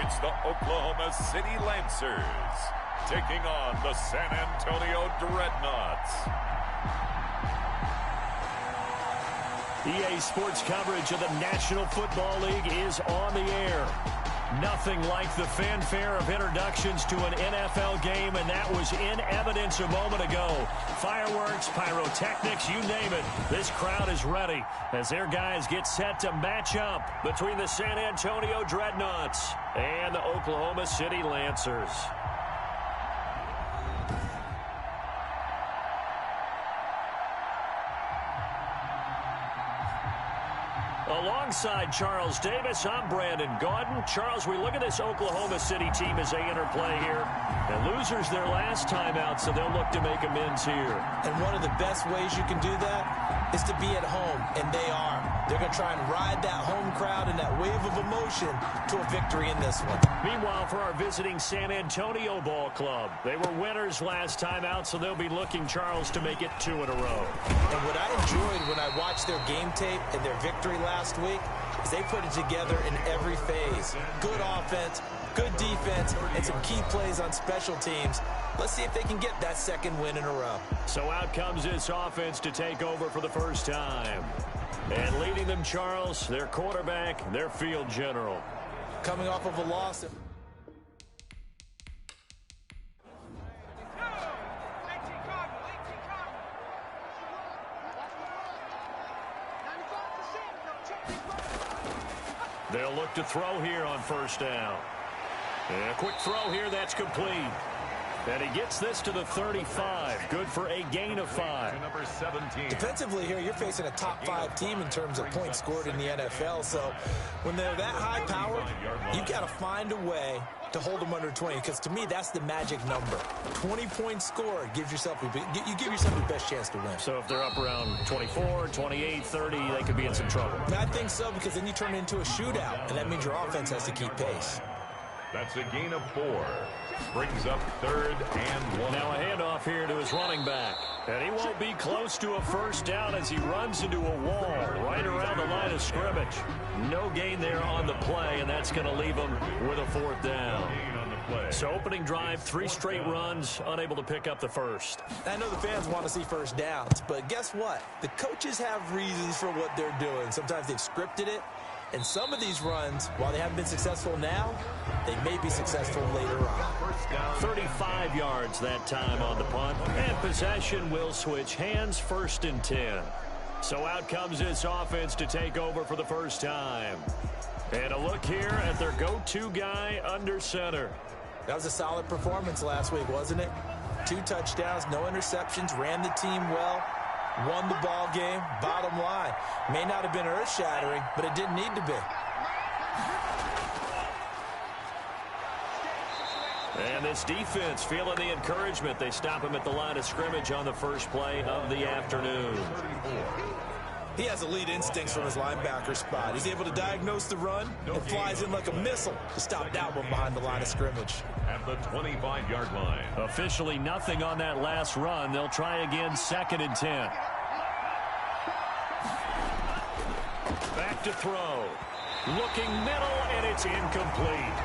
It's the Oklahoma City Lancers taking on the San Antonio Dreadnoughts. EA Sports coverage of the National Football League is on the air. Nothing like the fanfare of introductions to an NFL game, and that was in evidence a moment ago. Fireworks, pyrotechnics, you name it. This crowd is ready as their guys get set to match up between the San Antonio Dreadnoughts and the Oklahoma City Lancers. Alongside Charles Davis, I'm Brandon Gaudin. Charles, we look at this Oklahoma City team as they interplay here. And losers their last time out, so they'll look to make amends here. And one of the best ways you can do that is to be at home, and they are. They're going to try and ride that home crowd and that wave of emotion to a victory in this one. Meanwhile, for our visiting San Antonio Ball Club, they were winners last time out, so they'll be looking, Charles, to make it 2 in a row. And what I enjoyed when I watched their game tape and their victory last week is they put it together in every phase. Good offense, good defense, and some key plays on special teams. Let's see if they can get that second win in a row. So out comes this offense to take over for the first time. And leading them, Charles, their quarterback, their field general. Coming off of a loss. They'll look to throw here on first down. And a quick throw here, that's complete. And he gets this to the 35. Good for a gain of 5. Number 17. Defensively here, you're facing a top 5 team in terms of points scored in the NFL. So when they're that high powered, you've got to find a way to hold them under 20. Because to me, that's the magic number. 20 points scored gives yourself you give yourself your best chance to win. So if they're up around 24, 28, 30, they could be in some trouble. I think so, because then you turn it into a shootout, and that means your offense has to keep pace. That's a gain of 4. Brings up 3rd and 1. Now a handoff here to his running back. And he won't be close to a first down as he runs into a wall right around the line of scrimmage. No gain there on the play, and that's going to leave him with a 4th down. So opening drive, 3 straight runs, unable to pick up the first. I know the fans want to see first downs, but guess what? The coaches have reasons for what they're doing. Sometimes they've scripted it. And some of these runs, while they haven't been successful now, they may be successful later on. 35 yards that time on the punt. And possession will switch hands, 1st and 10. So out comes this offense to take over for the first time. And a look here at their go-to guy under center. That was a solid performance last week, wasn't it? 2 touchdowns, no interceptions, ran the team well. Won the ball game, bottom line. May not have been earth-shattering, but it didn't need to be. And this defense feeling the encouragement. They stop him at the line of scrimmage on the first play of the afternoon. He has elite instincts from his linebacker spot. He's able to diagnose the run and flies in like a missile to stop that one behind the line of scrimmage. At the 25-yard line. Officially nothing on that last run. They'll try again, 2nd and 10. Back to throw. Looking middle, and it's incomplete.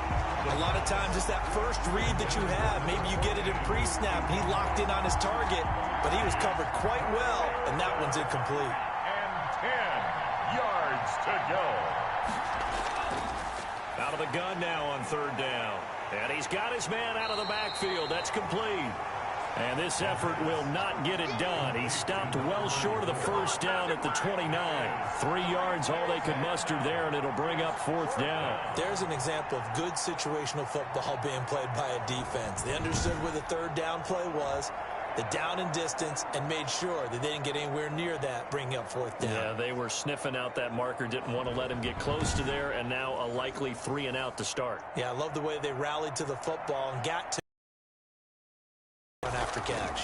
A lot of times it's that first read that you have. Maybe you get it in pre-snap. He locked in on his target, but he was covered quite well, and that one's incomplete. 10 yards to go. Out of the gun now on 3rd down. And he's got his man out of the backfield. That's complete. And this effort will not get it done. He stopped well short of the first down at the 29. 3 yards all they could muster there, and it'll bring up 4th down. There's an example of good situational football being played by a defense. They understood where the 3rd down play was, the down and distance, and made sure that they didn't get anywhere near that, bringing up 4th down. Yeah, they were sniffing out that marker, didn't want to let him get close to there, and now a likely 3 and out to start. Yeah, I love the way they rallied to the football and got to after catch.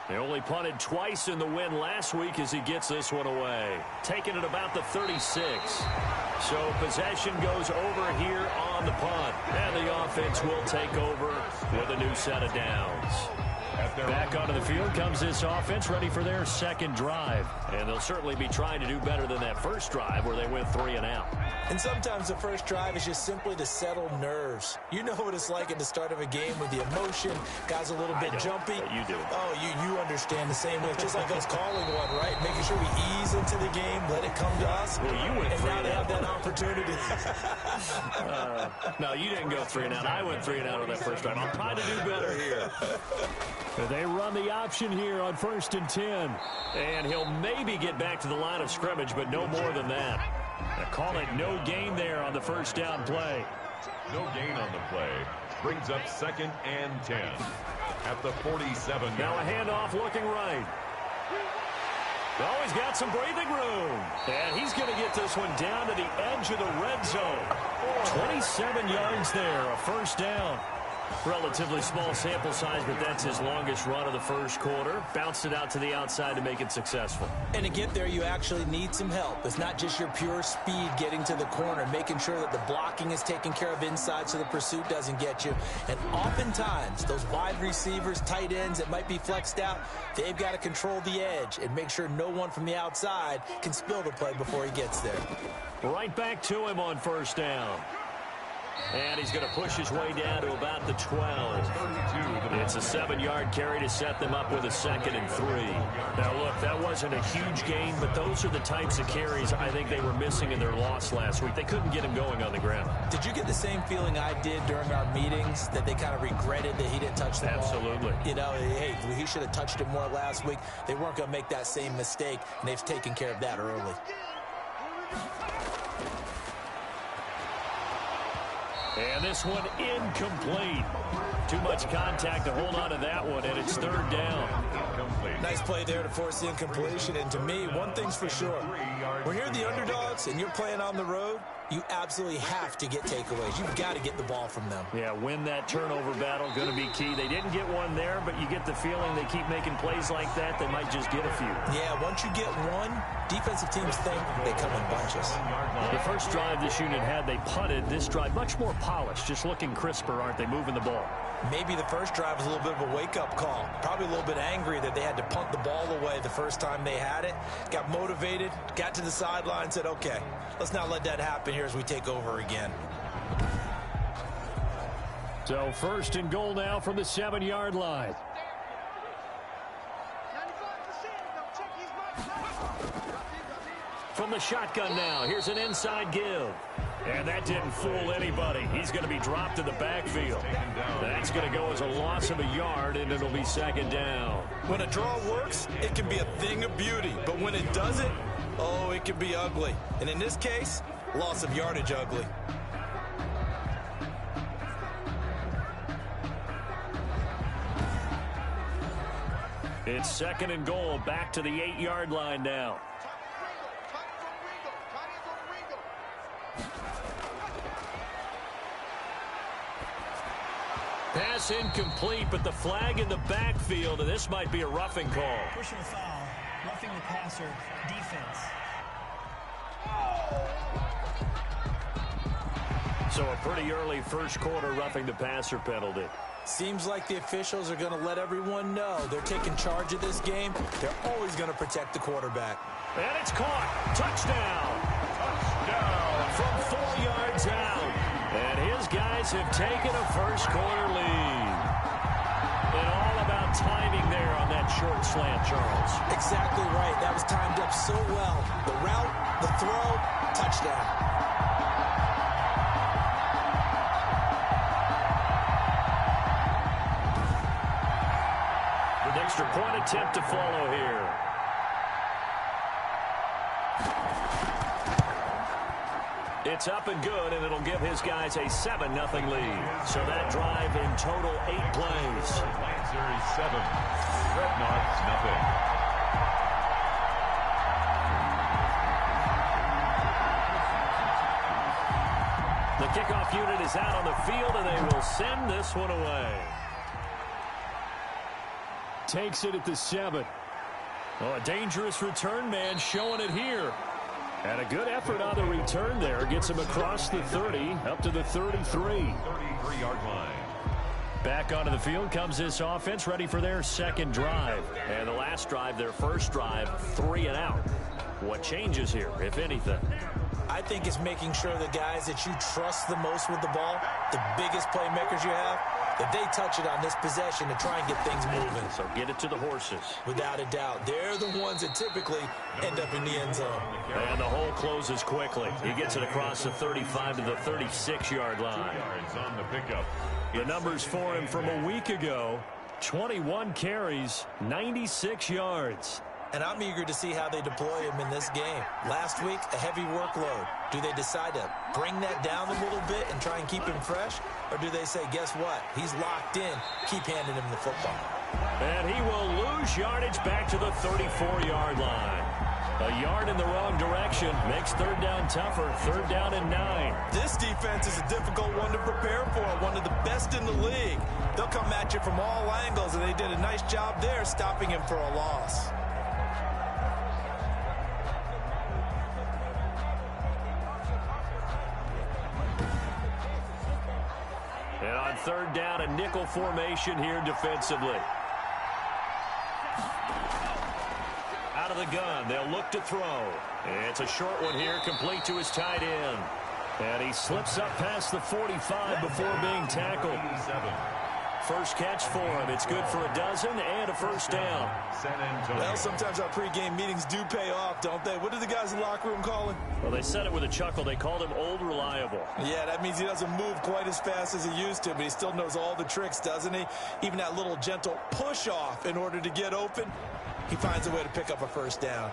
They only punted twice in the win last week as he gets this one away. Taking it about the 36. So possession goes over here on on the punt. And the offense will take over with a new set of downs. Back onto the field comes this offense, ready for their second drive. And they'll certainly be trying to do better than that first drive where they went 3 and out. And sometimes the first drive is just simply to settle nerves. You know what it's like at the start of a game with the emotion. Guys a little bit jumpy. You do. Oh, you understand the same way. It's just like us calling one, right? Making sure we ease into the game, let it come to us. Well, you went 3 and and now they have out. that opportunity. No, you didn't go 3 and out. I went 3 and out on that first drive. I'll try to do better here. They run the option here on 1st and 10. And he'll maybe get back to the line of scrimmage, but no more than that. They call it no gain there on the first down play. No gain on the play. Brings up 2nd and 10 at the 47. Now a handoff looking right. Oh, he's got some breathing room. And he's going to get this one down to the edge of the red zone. 27 yards there, a first down. Relatively small sample size, but that's his longest run of the first quarter. Bounced it out to the outside to make it successful. And to get there, you actually need some help. It's not just your pure speed getting to the corner, making sure that the blocking is taken care of inside so the pursuit doesn't get you. And oftentimes, those wide receivers, tight ends that might be flexed out, they've got to control the edge and make sure no one from the outside can spill the play before he gets there. Right back to him on first down. And he's going to push his way down to about the 12. It's a 7-yard carry to set them up with a 2nd and 3. Now, look, that wasn't a huge gain, but those are the types of carries I think they were missing in their loss last week. They couldn't get him going on the ground. Did you get the same feeling I did during our meetings, that they kind of regretted that he didn't touch the ball? Absolutely. You know, hey, he should have touched it more last week. They weren't going to make that same mistake, and they've taken care of that early. And this one incomplete. Too much contact to hold on to that one, and it's 3rd down. Nice play there to force the incompletion. And to me, one thing's for sure. When you're the underdogs and you're playing on the road, you absolutely have to get takeaways. You've got to get the ball from them. Yeah, win that turnover battle, going to be key. They didn't get one there, but you get the feeling they keep making plays like that, they might just get a few. Yeah, once you get one, defensive teams think they come in bunches. The first drive this unit had, they punted. This drive, much more polished, just looking crisper, aren't they, moving the ball? Maybe the first drive was a little bit of a wake-up call. Probably a little bit angry that they had to punt the ball away the first time they had it. Got motivated, got to the sideline, said, okay, let's not let that happen here as we take over again. So 1st and goal now from the 7-yard line. From the shotgun now, here's an inside give. And that didn't fool anybody. He's going to be dropped in the backfield. That's going to go as a loss of a yard, and it'll be 2nd down. When a draw works, it can be a thing of beauty. But when it doesn't, oh, it can be ugly. And in this case, loss of yardage ugly. It's 2nd and goal, back to the 8-yard line now. Pass incomplete, but the flag in the backfield, and this might be a roughing call. Pushing a foul, roughing the passer, defense. So a pretty early first quarter roughing the passer penalty. Seems like the officials are going to let everyone know they're taking charge of this game. They're always going to protect the quarterback. And it's caught. Touchdown. From 4 yards out. And his guys have taken a first quarter lead. And all about timing there on that short slant, Charles. Exactly right. That was timed up so well. The route, the throw, touchdown. An extra point attempt to follow here. It's up and good, and it'll give his guys a 7-0 lead. So that drive in total 8 plays. Lancers 7, Dreadnoughts nothing. The kickoff unit is out on the field, and they will send this one away. Takes it at the 7. Oh, a dangerous return man showing it here. And a good effort on the return there. Gets him across the 30, up to the 33. 33-yard line. Back onto the field comes this offense, ready for their second drive. And the last drive, their first drive, 3 and out. What changes here, if anything? I think it's making sure the guys that you trust the most with the ball, the biggest playmakers you have, that they touch it on this possession to try and get things moving. So get it to the horses. Without a doubt. They're the ones that typically end up in the end zone. And the hole closes quickly. He gets it across the 35 to the 36-yard line. On the pickup. The numbers for him from a week ago, 21 carries, 96 yards. And I'm eager to see how they deploy him in this game. Last week, a heavy workload. Do they decide to bring that down a little bit and try and keep him fresh? Or do they say, guess what? He's locked in. Keep handing him the football. And he will lose yardage back to the 34-yard line. A yard in the wrong direction makes third down tougher. Third down and 9. This defense is a difficult one to prepare for. One of the best in the league. They'll come at you from all angles, and they did a nice job there stopping him for a loss. And on third down, a nickel formation here defensively. Out of the gun, they'll look to throw. It's a short one here, complete to his tight end. And he slips up past the 45 before being tackled. First catch for him. It's good for a dozen and a first down. Well, sometimes our pregame meetings do pay off, don't they? What did the guys in the locker room call him? Well, they said it with a chuckle. They called him Old Reliable. Yeah, that means he doesn't move quite as fast as he used to, but he still knows all the tricks, doesn't he? Even that little gentle push-off in order to get open, he finds a way to pick up a first down.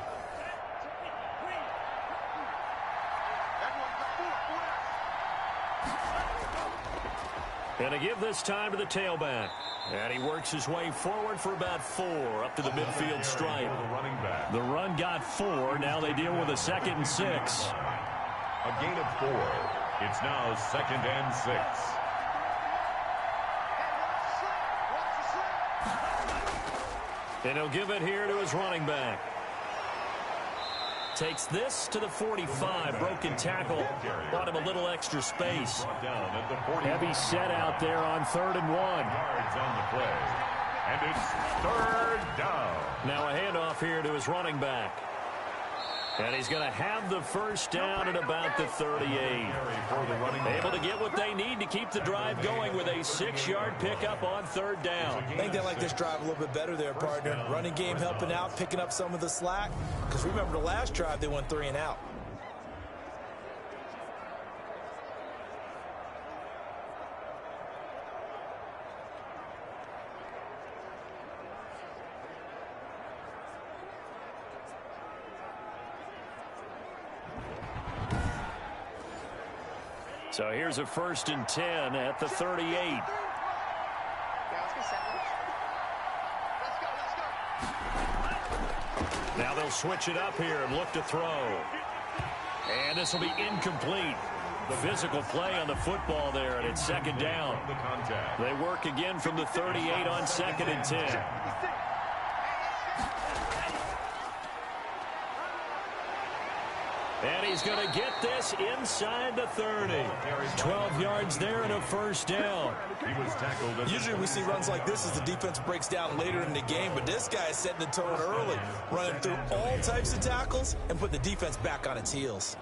And to give this time to the tailback. And he works his way forward for about 4 up to the midfield stripe. The run got 4. Now they deal with a 2nd and 6. A gain of 4. It's now 2nd and 6. And he'll give it here to his running back. Takes this to the 45. Broken tackle. Bought him a little extra space. Heavy set out there on 3rd and 1. Yards on the play. And it's 3rd down. Now a handoff here to his running back. And he's going to have the first down at about the 38. Able to get what they need to keep the drive going with a 6-yard pickup on 3rd down. I think they like this drive a little bit better there, partner. Running game helping out, picking up some of the slack. Because remember the last drive, they went 3 and out. So here's a 1st and 10 at the 38. Now they'll switch it up here and look to throw. And this will be incomplete. Physical play on the football there, and it's 2nd down. They work again from the 38 on 2nd and 10. And he's going to get this inside the 30. 12 yards there and a first down. Usually we see runs like this as the defense breaks down later in the game, but this guy is setting the tone early, running through all types of tackles and putting the defense back on its heels.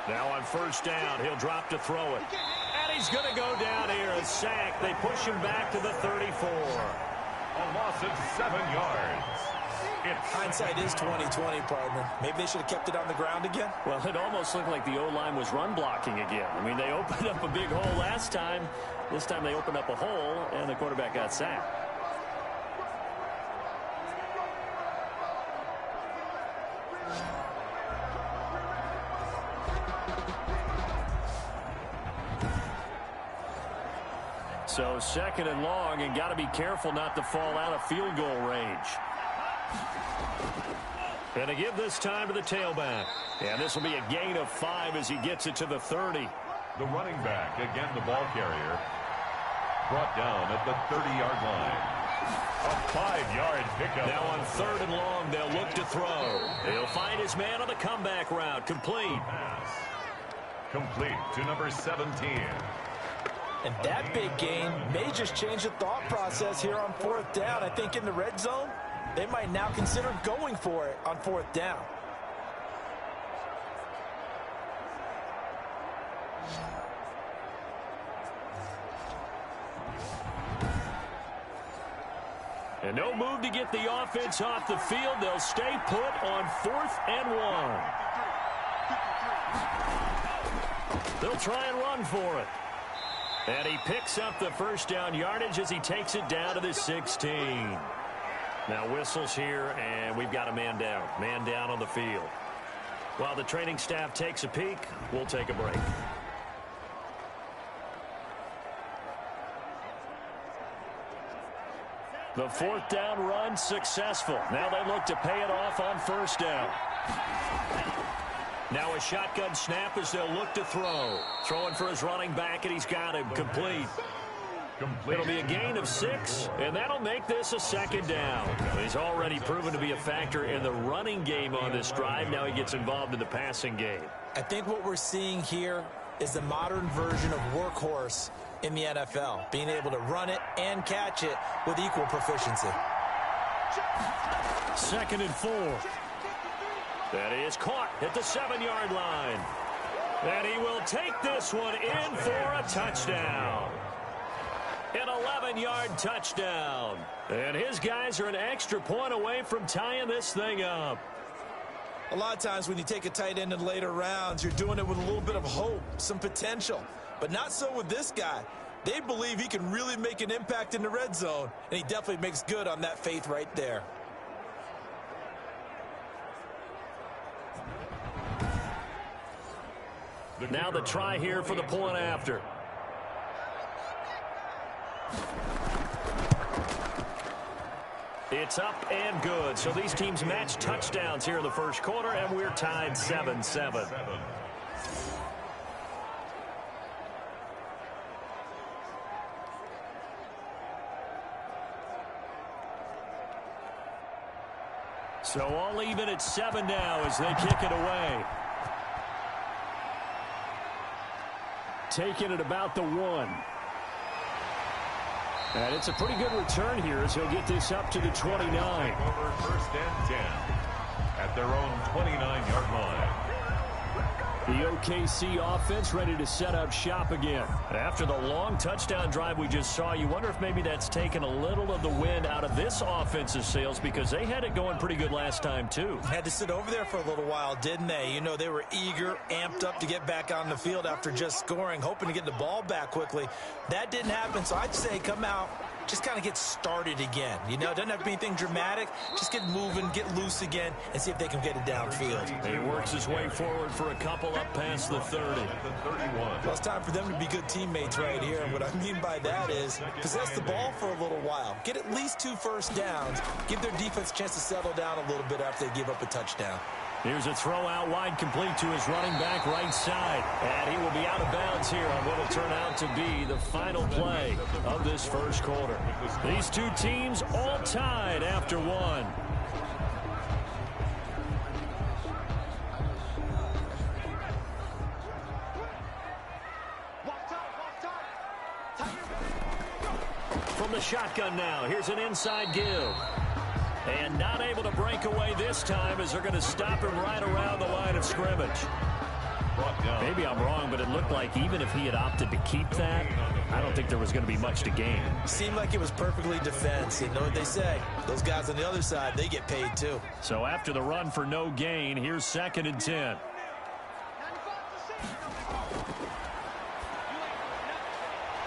Now on first down, he'll drop to throw it. And he's going to go down here and sack. They push him back to the 34. A loss of 7 yards. Hindsight is 20/20, partner. Maybe they should have kept it on the ground again. Well, it almost looked like the O-line was run blocking again. I mean, they opened up a big hole last time. This time they opened up a hole, and the quarterback got sacked. So 2nd and long, and got to be careful not to fall out of field goal range. And to give this time to the tailback. And this will be a gain of 5 as he gets it to the 30. The running back, again the ball carrier, brought down at the 30-yard line. A 5-yard pickup. Now on 3rd and long, they'll look to throw. He'll find his man on the comeback route. Complete. Complete to number 17. And that big gain may just change the thought process here on 4th down. I think in the red zone, they might now consider going for it on 4th down. And no move to get the offense off the field. They'll stay put on 4th and 1. They'll try and run for it. And he picks up the first down yardage as he takes it down to the 16. Now whistles here, and we've got a man down. Man down on the field. While the training staff takes a peek, we'll take a break. The 4th down run successful. Now they look to pay it off on 1st down. Now a shotgun snap as they'll look to throw. Throwing for his running back, and he's got him. Complete. It'll be a gain of 6, and that'll make this a 2nd down. He's already proven to be a factor in the running game on this drive. Now he gets involved in the passing game. I think what we're seeing here is the modern version of workhorse in the NFL, being able to run it and catch it with equal proficiency. 2nd and 4. That is caught at the 7-yard line. And he will take this one in for a touchdown. An 11-yard touchdown. And his guys are an extra point away from tying this thing up. A lot of times when you take a tight end in later rounds, you're doing it with a little bit of hope, some potential. But not so with this guy. They believe he can really make an impact in the red zone, and he definitely makes good on that faith right there. Now the try here for the point after. It's up and good. So these teams match touchdowns here in the first quarter, and we're tied 7-7. So all even at 7 now as they kick it away. Taking it about the 1. And it's a pretty good return here as he'll get this up to the 29. Over 1st and 10 at their own 29-yard line. The OKC offense ready to set up shop again. After the long touchdown drive we just saw, you wonder if maybe that's taken a little of the wind out of this offensive sails, because they had it going pretty good last time too. Had to sit over there for a little while, didn't they? You know, they were eager, amped up to get back on the field after just scoring, hoping to get the ball back quickly. That didn't happen, so I'd say come out, just kind of get started again. You know, it doesn't have to be anything dramatic. Just get moving, get loose again, and see if they can get it downfield. He works his way forward for a couple up past the 30. Well, it's time for them to be good teammates right here. And what I mean by that is possess the ball for a little while. Get at least 2 first downs. Give their defense a chance to settle down a little bit after they give up a touchdown. Here's a throw out wide, complete to his running back right side. And he will be out of bounds here on what will turn out to be the final play of this first quarter. These two teams all tied after 1. From the shotgun now, here's an inside give. And not able to break away this time as they're going to stop him right around the line of scrimmage. Maybe I'm wrong, but it looked like even if he had opted to keep that, I don't think there was going to be much to gain. Seemed like it was perfectly defense. You know what they say. Those guys on the other side, they get paid too. So after the run for no gain, here's 2nd and 10.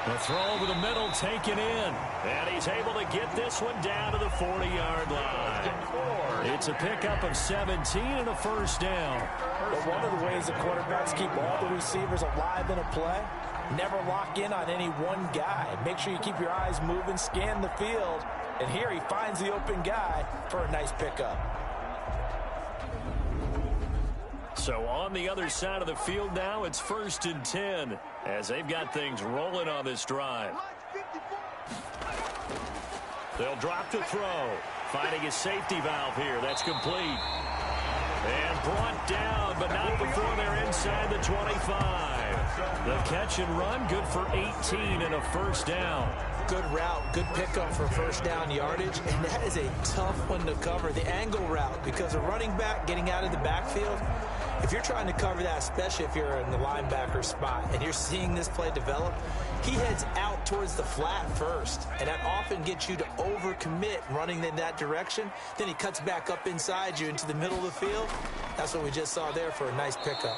The throw over the middle taken in. And he's able to get this one down to the 40-yard line. It's a pickup of 17 and a first down. But one of the ways the quarterbacks keep all the receivers alive in a play, never lock in on any one guy. Make sure you keep your eyes moving, scan the field, And here he finds the open guy for a nice pickup. So on the other side of the field now, it's 1st and 10 as they've got things rolling on this drive. They'll drop to throw. Finding a safety valve here. That's complete. And brought down, but not before they're inside the 25. The catch and run, good for 18 and a first down. Good route, good pickup for first down yardage, and that is a tough one to cover, the angle route, because a running back getting out of the backfield, if you're trying to cover that, especially if you're in the linebacker spot, and you're seeing this play develop, he heads out towards the flat first, and that often gets you to overcommit running in that direction. Then he cuts back up inside you into the middle of the field. That's what we just saw there for a nice pickup.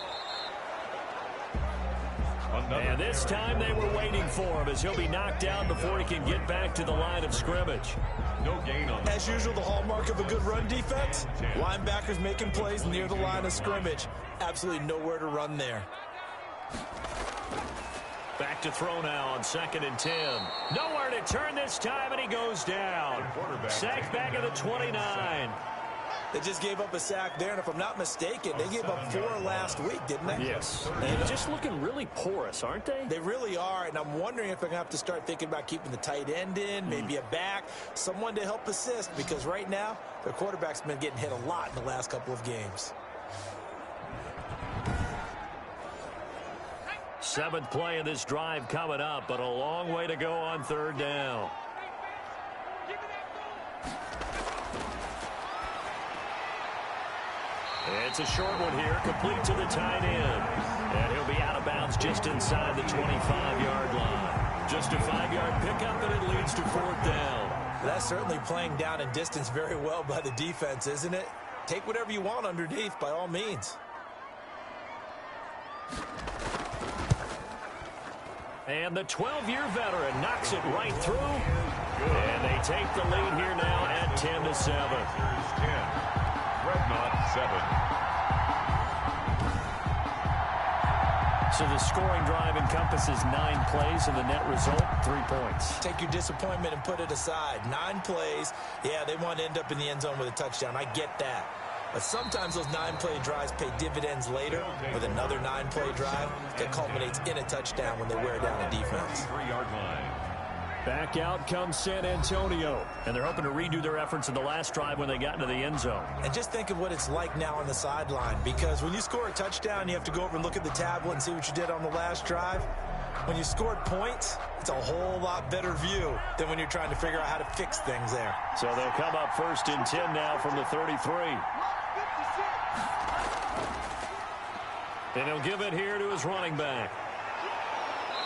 And this time they were waiting for him as he'll be knocked down before he can get back to the line of scrimmage. No gain on that. As usual, the hallmark of a good run defense, linebackers making plays near the line of scrimmage. Absolutely nowhere to run there. Back to throw now on 2nd and 10. Nowhere to turn this time, and he goes down. Sacked back at the 29. They just gave up a sack there, and if I'm not mistaken, they gave up 4 last week, didn't they? Yes. And just looking really porous, aren't they? They really are, and I'm wondering if they're going to have to start thinking about keeping the tight end in, maybe a back, someone to help assist, because right now, their quarterback's been getting hit a lot in the last couple of games. 7th play of this drive coming up, but a long way to go on 3rd down. It's a short one here, complete to the tight end. And he'll be out of bounds just inside the 25-yard line. Just a 5-yard pickup, and it leads to 4th down. That's certainly playing down in distance very well by the defense, isn't it? Take whatever you want underneath, by all means. And the 12-year veteran knocks it right through. And they take the lead here now at 10-7. Series 10. Dreadnoughts 7. So the scoring drive encompasses 9 plays, and the net result, 3 points. Take your disappointment and put it aside. 9 plays. Yeah, they want to end up in the end zone with a touchdown. I get that. But sometimes those 9-play drives pay dividends later with another 9-play drive that culminates in a touchdown when they wear down a defense. 3-yard line. Back out comes San Antonio. And they're hoping to redo their efforts in the last drive when they got into the end zone. And just think of what it's like now on the sideline, because when you score a touchdown, you have to go over and look at the tablet and see what you did on the last drive. When you scored points, it's a whole lot better view than when you're trying to figure out how to fix things there. So they'll come up 1st and 10 now from the 33. And he'll give it here to his running back.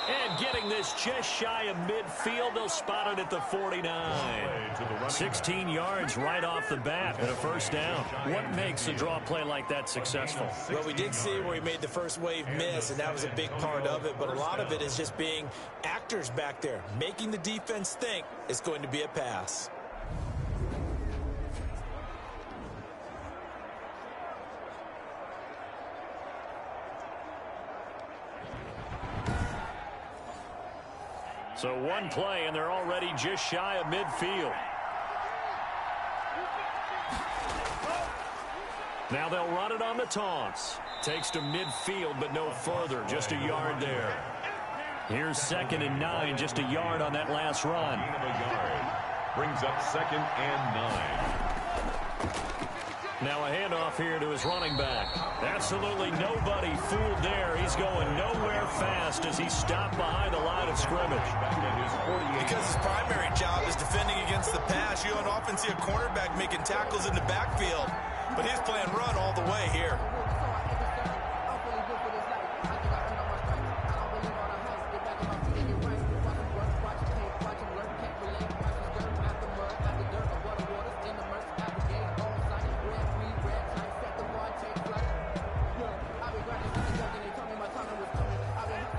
And getting this just shy of midfield, they'll spot it at the 49. 16 yards right off the bat and a first down. What makes a draw play like that successful? Well, we did see where he made the first wave miss, and that was a big part of it. But a lot of it is just being actors back there, making the defense think it's going to be a pass. So 1 play, and they're already just shy of midfield. Now they'll run it on the toss. Takes to midfield, but no further. Just a yard there. Here's 2nd and 9, just a yard on that last run. Brings up 2nd and 9. Now a handoff here to his running back. Absolutely nobody fooled there. He's going nowhere fast as he stopped behind the line of scrimmage. Because his primary job is defending against the pass, you don't often see a cornerback making tackles in the backfield. But he's playing run all the way here.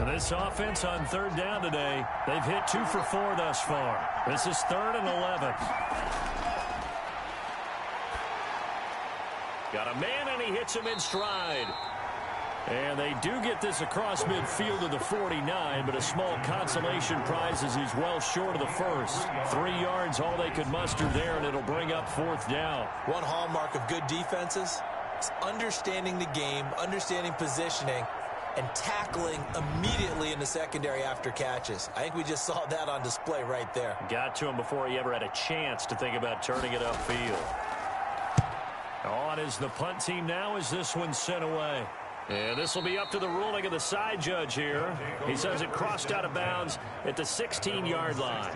This offense on 3rd down today, they've hit 2 for 4 thus far. This is 3rd and 11. Got a man, and he hits him in stride. And they do get this across midfield to the 49, but a small consolation prize as he's well short of the first. 3 yards, all they could muster there, and it'll bring up 4th down. One hallmark of good defenses is understanding the game, understanding positioning, and tackling immediately in the secondary after catches. I think we just saw that on display right there. Got to him before he ever had a chance to think about turning it upfield. On is the punt team now as this one's sent away. And this will be up to the ruling of the side judge here. He says it crossed out of bounds at the 16-yard line.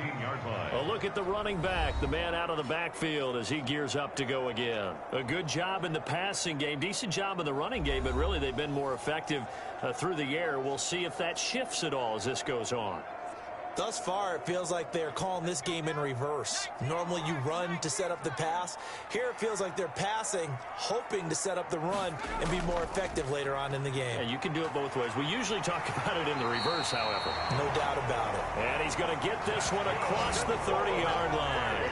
A look at the running back, the man out of the backfield as he gears up to go again. A good job in the passing game, decent job in the running game, but really they've been more effective through the air. We'll see if that shifts at all as this goes on. Thus far, it feels like they're calling this game in reverse. Normally, you run to set up the pass. Here, it feels like they're passing, hoping to set up the run and be more effective later on in the game. Yeah, you can do it both ways. We usually talk about it in the reverse, however. No doubt about it. And he's going to get this one across the 30-yard line.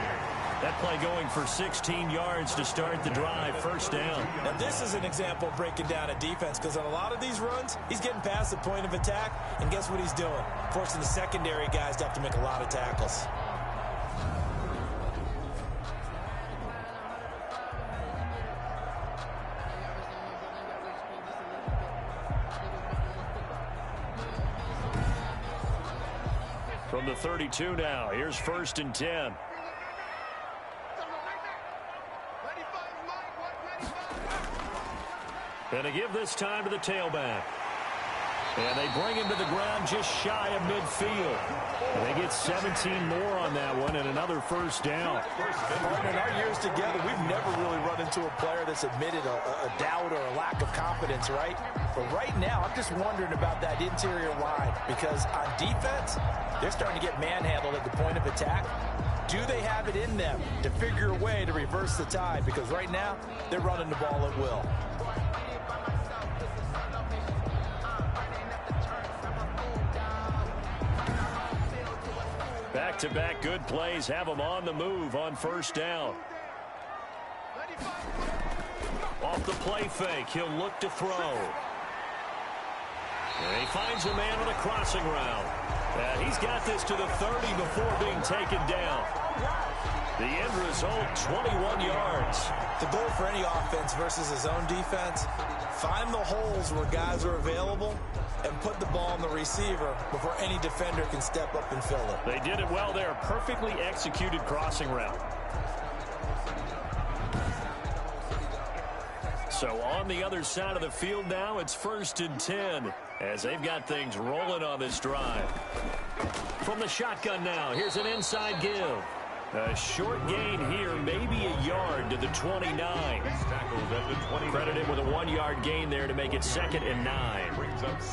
That play going for 16 yards to start the drive, 1st down. Now, this is an example of breaking down a defense because on a lot of these runs, he's getting past the point of attack, and guess what he's doing? Forcing the secondary guys to have to make a lot of tackles. From the 32 now, here's 1st and 10. And to give this time to the tailback. And they bring him to the ground just shy of midfield. And they get 17 more on that one and another 1st down. In our years together, we've never really run into a player that's admitted a doubt or a lack of confidence, right? But right now, I'm just wondering about that interior line because on defense, they're starting to get manhandled at the point of attack. Do they have it in them to figure a way to reverse the tide? Because right now, they're running the ball at will. Back-to-back good plays have them on the move on 1st down. Off the play fake, he'll look to throw. And he finds a man on a crossing route. He's got this to the 30 before being taken down. The end result, 21 yards. The goal for any offense versus his own defense, find the holes where guys are available and put the ball on the receiver before any defender can step up and fill it. They did it well there. Perfectly executed crossing route. So on the other side of the field now, it's 1st and 10 as they've got things rolling on this drive. From the shotgun now, here's an inside give. A short gain here, maybe a yard to the 29. Credited with a 1-yard gain there to make it 2nd and 9.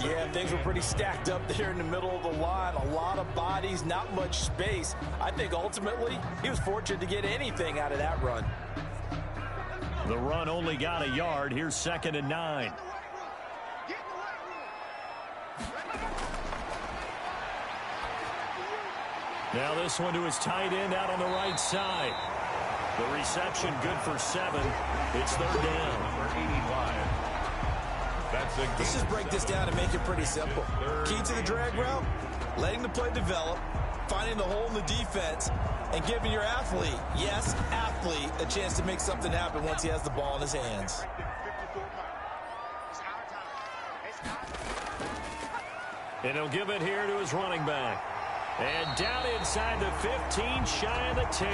Yeah, things were pretty stacked up there in the middle of the line. A lot of bodies, not much space. I think ultimately he was fortunate to get anything out of that run. The run only got a yard. Here's 2nd and 9. Now this one to his tight end out on the right side. The reception good for 7. It's 3rd down. Let's just break this down and make it pretty simple. Key to the drag route, letting the play develop, finding the hole in the defense, and giving your athlete, yes, athlete, a chance to make something happen once he has the ball in his hands. And he'll give it here to his running back. And down inside the 15, shy of the 10.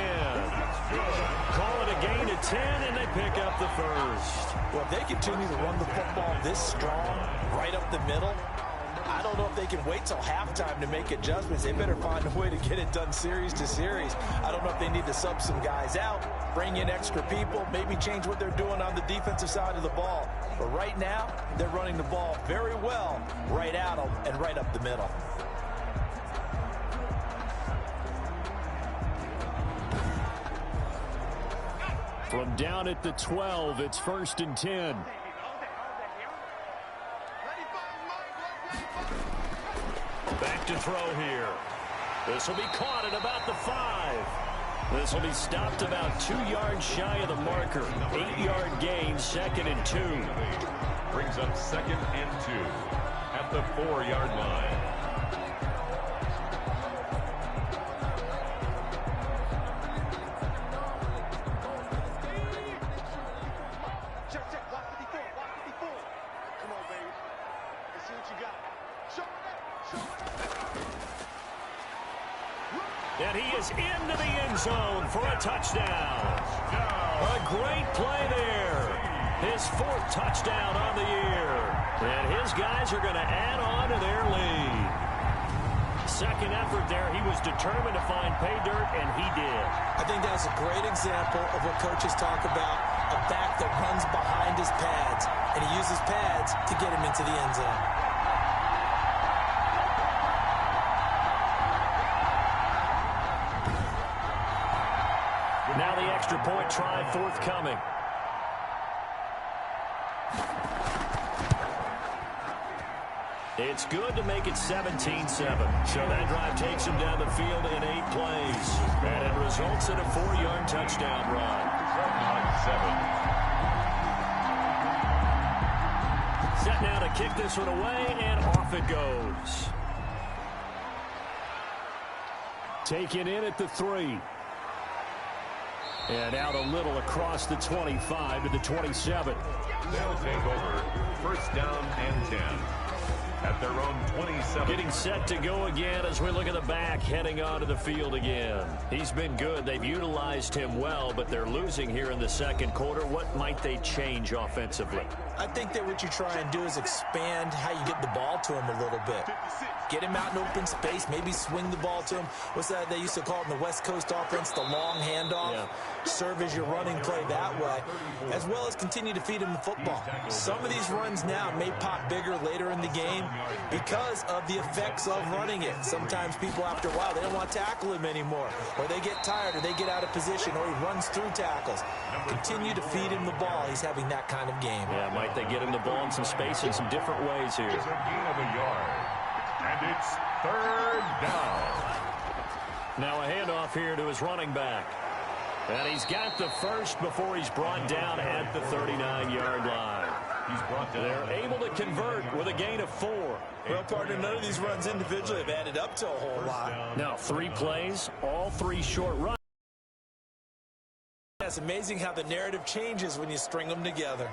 Call it a gain of 10, and they pick up the 1st. Well, if they continue to run the football this strong, right up the middle, I don't know if they can wait till halftime to make adjustments. They better find a way to get it done series to series. I don't know if they need to sub some guys out, bring in extra people, maybe change what they're doing on the defensive side of the ball. But right now, they're running the ball very well right at them and right up the middle. From down at the 12, it's 1st and 10. Back to throw here. This will be caught at about the 5. This will be stopped about 2 yards shy of the marker. 8-yard gain, 2nd and 2. Brings up 2nd and 2 at the 4-yard line. And he is into the end zone for a touchdown. A great play there. His 4th touchdown on the year. And his guys are going to add on to their lead. Second effort there. He was determined to find pay dirt, and he did. I think that's a great example of what coaches talk about, a back that runs behind his pads, and he uses pads to get him into the end zone. Now the extra point try forthcoming. It's good to make it 17-7. So that drive takes him down the field in 8 plays. And it results in a 4-yard touchdown run. Set now to kick this one away, and off it goes. Taken in at the 3. And out a little across the 25 to the 27. They'll take over. 1st down and 10. At their own 27. Getting set to go again as we look at the back heading onto the field again. He's been good. They've utilized him well, but they're losing here in the 2nd quarter. What might they change offensively? I think that what you try and do is expand how you get the ball to him a little bit. Get him out in open space, maybe swing the ball to him. What's that they used to call it in the West Coast offense, the long handoff? Yeah. Serve as your running play that way, as well as continue to feed him the football. Some of these runs now may pop bigger later in the game because of the effects of running it. Sometimes people, after a while, they don't want to tackle him anymore, or they get tired, or they get out of position, or he runs through tackles. Continue to feed him the ball. He's having that kind of game. Yeah, might they get him the ball in some space in some different ways here. It's a gain of a yard, and it's 3rd down. Now a handoff here to his running back. And he's got the first before he's brought down at the 39-yard line. They're able to convert with a gain of 4. Well, partner, none of these runs individually have added up to a whole lot. Now 3 plays, all 3 short runs. It's amazing how the narrative changes when you string them together.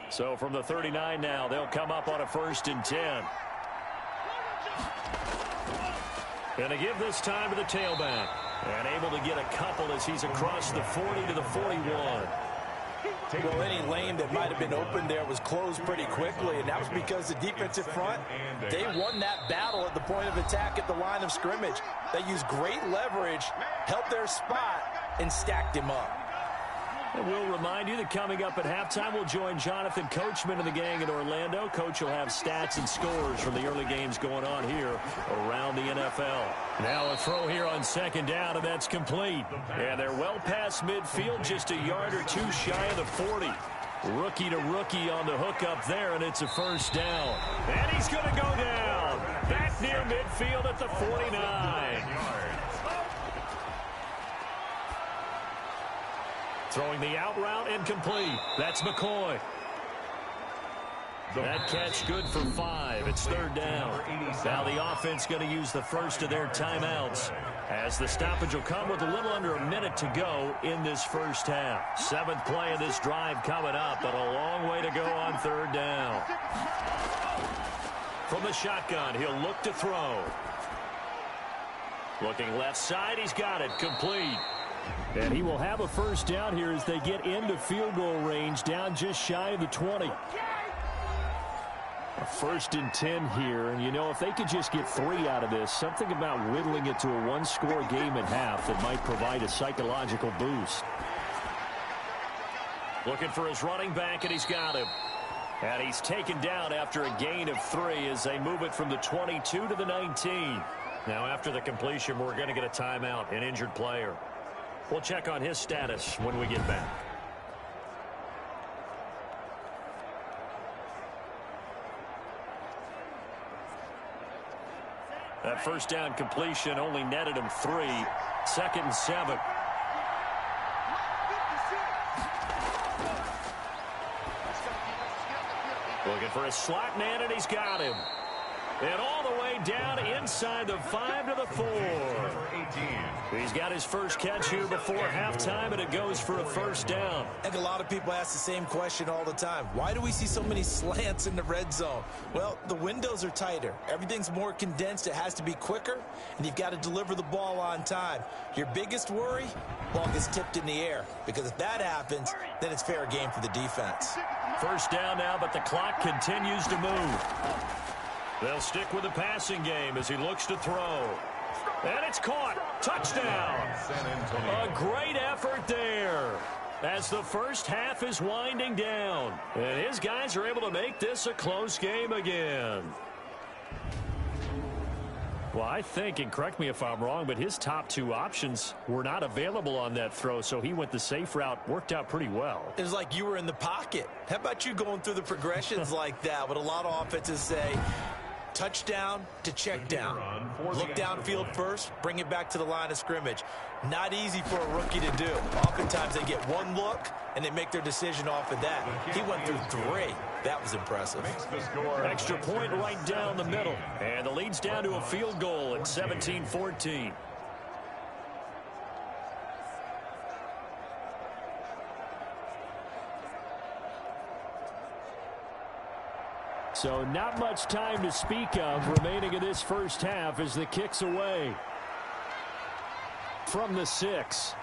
So from the 39 now, they'll come up on a 1st and 10. Going to give this time to the tailback. And able to get a couple as he's across the 40 to the 41. Well, any lane that might have been open there was closed pretty quickly, and that was because the defensive front, they won that battle at the point of attack at the line of scrimmage. They used great leverage, held their spot, and stacked him up. And we'll remind you that coming up at halftime, we'll join Jonathan Coachman and the gang in Orlando. Coach will have stats and scores from the early games going on here around the NFL. Now a throw here on 2nd down, and that's complete. And they're well past midfield, just a yard or 2 shy of the 40. Rookie to rookie on the hook up there, and it's a 1st down. And he's going to go down back near midfield at the 49. Throwing the out route incomplete. That's McCoy. That catch good for 5. It's 3rd down. Now the offense going to use the first of their timeouts as the stoppage will come with a little under a minute to go in this 1st half. 7th play of this drive coming up, but a long way to go on 3rd down. From the shotgun, he'll look to throw. Looking left side, he's got it. Complete. And he will have a 1st down here as they get into field goal range, down just shy of the 20. A 1st and 10 here, and you know, if they could just get 3 out of this, something about whittling it to a 1-score game at half that might provide a psychological boost. Looking for his running back, and he's got him. And he's taken down after a gain of 3 as they move it from the 22 to the 19. Now after the completion, we're going to get a timeout, an injured player. We'll check on his status when we get back. first down completion only netted him 3. 2nd and 7. Looking for a slot man, and he's got him. And all the way down inside the 5 to the 4. He's got his first catch here before halftime, and it goes for a first down. I think a lot of people ask the same question all the time. Why do we see so many slants in the red zone? Well, the windows are tighter. Everything's more condensed. It has to be quicker, and you've got to deliver the ball on time. Your biggest worry? Ball gets tipped in the air, because if that happens, then it's fair game for the defense. First down now, but the clock continues to move. They'll stick with the passing game as he looks to throw. And it's caught. Touchdown. A great effort there as the first half is winding down. And his guys are able to make this a close game again. Well, I think, and correct me if I'm wrong, but his top 2 options were not available on that throw, so he went the safe route. Worked out pretty well. It was like you were in the pocket. How about you going through the progressions like that? What a lot of offenses say, touchdown to check down. Look downfield first, bring it back to the line of scrimmage. Not easy for a rookie to do. Oftentimes they get one look, and they make their decision off of that. He went through 3. That was impressive. Extra point right down the middle. And the lead's down to a field goal at 17-14. So not much time to speak of remaining in this first half as the kick's away. From the 6.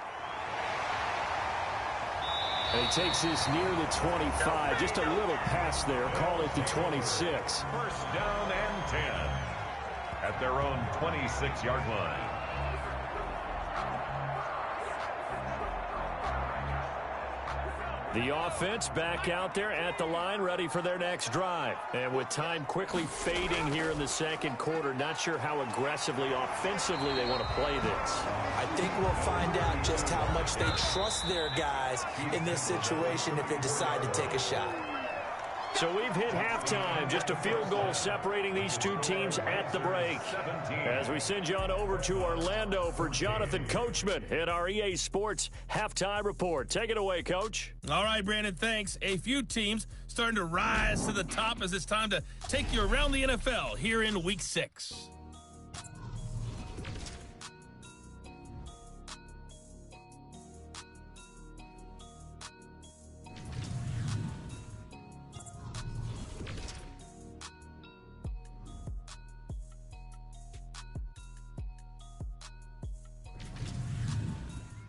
And he takes this near the 25. Just a little pass there. Call it the 26. First down and 10 at their own 26-yard line. The offense back out there at the line, ready for their next drive. And with time quickly fading here in the second quarter, not sure how aggressively, offensively they want to play this. I think we'll find out just how much they trust their guys in this situation if they decide to take a shot. So we've hit halftime. Just a field goal separating these two teams at the break. As we send you on over to Orlando for Jonathan Coachman in our EA Sports Halftime Report. Take it away, Coach. All right, Brandon, thanks. A few teams starting to rise to the top as it's time to take you around the NFL here in Week 6.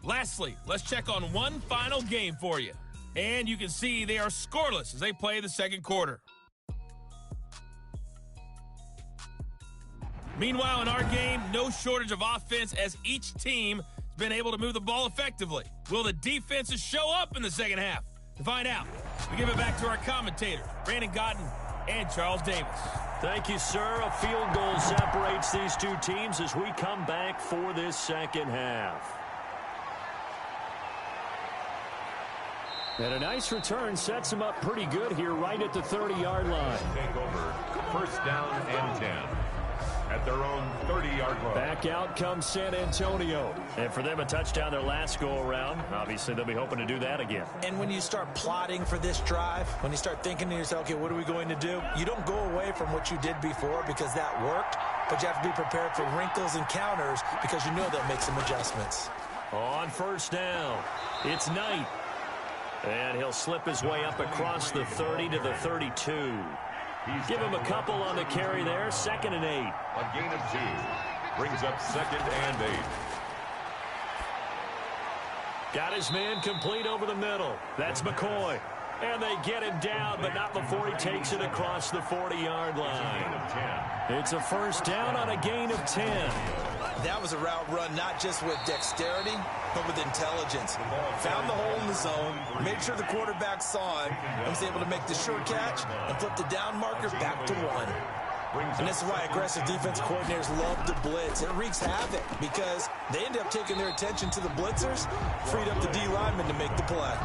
Lastly, let's check on one final game for you. And you can see they are scoreless as they play the second quarter. Meanwhile, in our game, no shortage of offense as each team has been able to move the ball effectively. Will the defenses show up in the second half? To find out, we give it back to our commentators, Brandon Godden and Charles Davis. Thank you, sir. A field goal separates these two teams as we come back for this second half. And a nice return sets them up pretty good here right at the 30-yard line. Take over. First down and 10 at their own 30-yard line. Back out comes San Antonio. And for them, a touchdown their last go-around. Obviously, they'll be hoping to do that again. And when you start plotting for this drive, when you start thinking to yourself, okay, what are we going to do? You don't go away from what you did before because that worked, but you have to be prepared for wrinkles and counters because you know they'll make some adjustments. On first down, it's Knight. And he'll slip his way up across the 30 to the 32. Give him a couple on the carry there. 2nd and 8. A gain of 2. Brings up 2nd and 8. Got his man complete over the middle. That's McCoy. And they get him down, but not before he takes it across the 40-yard line. It's a first down on a gain of 10. That was a route run not just with dexterity, but with intelligence. Found the hole in the zone, made sure the quarterback saw him, and was able to make the sure catch and flip the down marker back to 1. And this is why aggressive defense coordinators love to blitz. It wreaks havoc because they end up taking their attention to the blitzers, freed up the D lineman to make the play.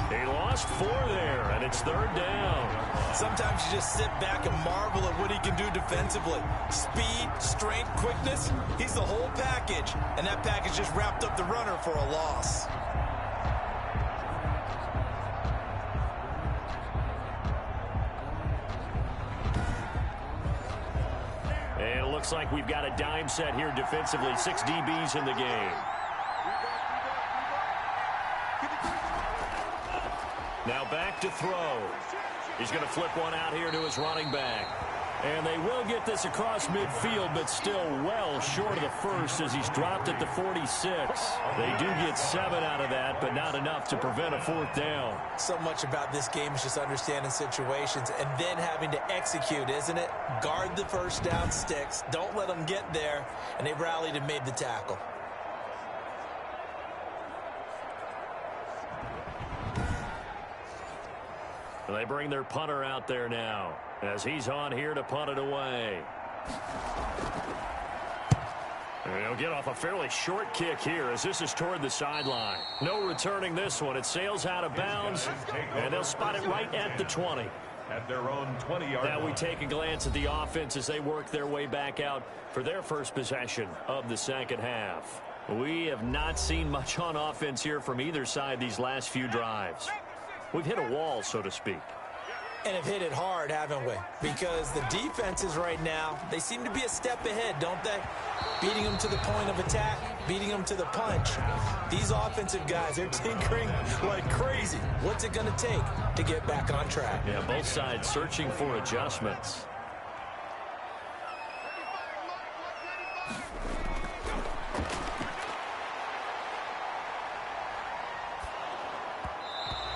He lost 4 there, and it's 3rd down. Sometimes you just sit back and marvel at what he can do defensively. Speed, strength, quickness, he's the whole package. And that package just wrapped up the runner for a loss. And it looks like we've got a dime set here defensively. 6 DBs in the game. Now back to throw. He's going to flip one out here to his running back. And they will get this across midfield, but still well short of the first as he's dropped at the 46. They do get 7 out of that, but not enough to prevent a 4th down. So much about this game is just understanding situations and then having to execute, isn't it? Guard the first down sticks. Don't let them get there. And they rallied and made the tackle. They bring their punter out there now as he's on here to punt it away. And he'll get off a fairly short kick here as this is toward the sideline. No returning this one. It sails out of bounds, and they'll spot it right at the 20. At their own 20-yard line. Now we take a glance at the offense as they work their way back out for their first possession of the second half. We have not seen much on offense here from either side these last few drives. We've hit a wall, so to speak. And have hit it hard, haven't we? Because the defenses right now, they seem to be a step ahead, don't they? Beating them to the point of attack, beating them to the punch. These offensive guys, they're tinkering like crazy. What's it going to take to get back on track? Yeah, both sides searching for adjustments.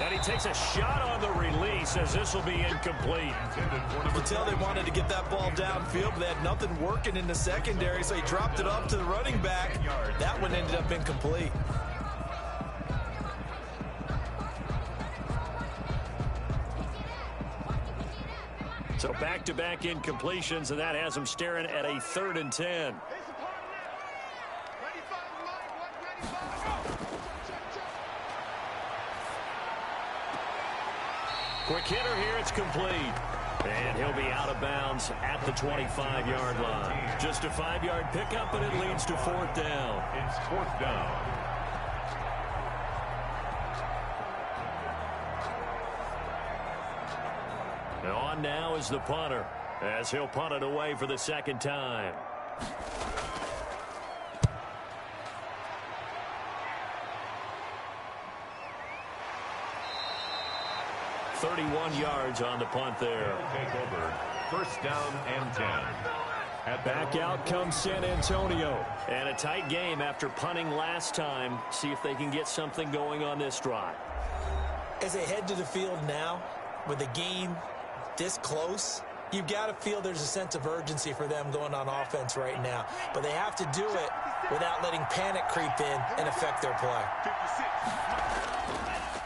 And he takes a shot on the release as this will be incomplete. You can tell they wanted to get that ball downfield, but they had nothing working in the secondary, so he dropped it off to the running back. That one ended up incomplete. So back-to-back incompletions, and that has them staring at a 3rd and 10. Quick hitter here, it's complete. And he'll be out of bounds at the 25-yard line. Just a 5-yard pickup, and it leads to 4th down. It's 4th down. And on now is the punter, as he'll punt it away for the 2nd time. .31 yards on the punt there. Take over. 1st down and 10. Back out comes San Antonio. And a tight game after punting last time. See if they can get something going on this drive. As they head to the field now, with the game this close, you've got to feel there's a sense of urgency for them going on offense right now. But they have to do it without letting panic creep in and affect their play.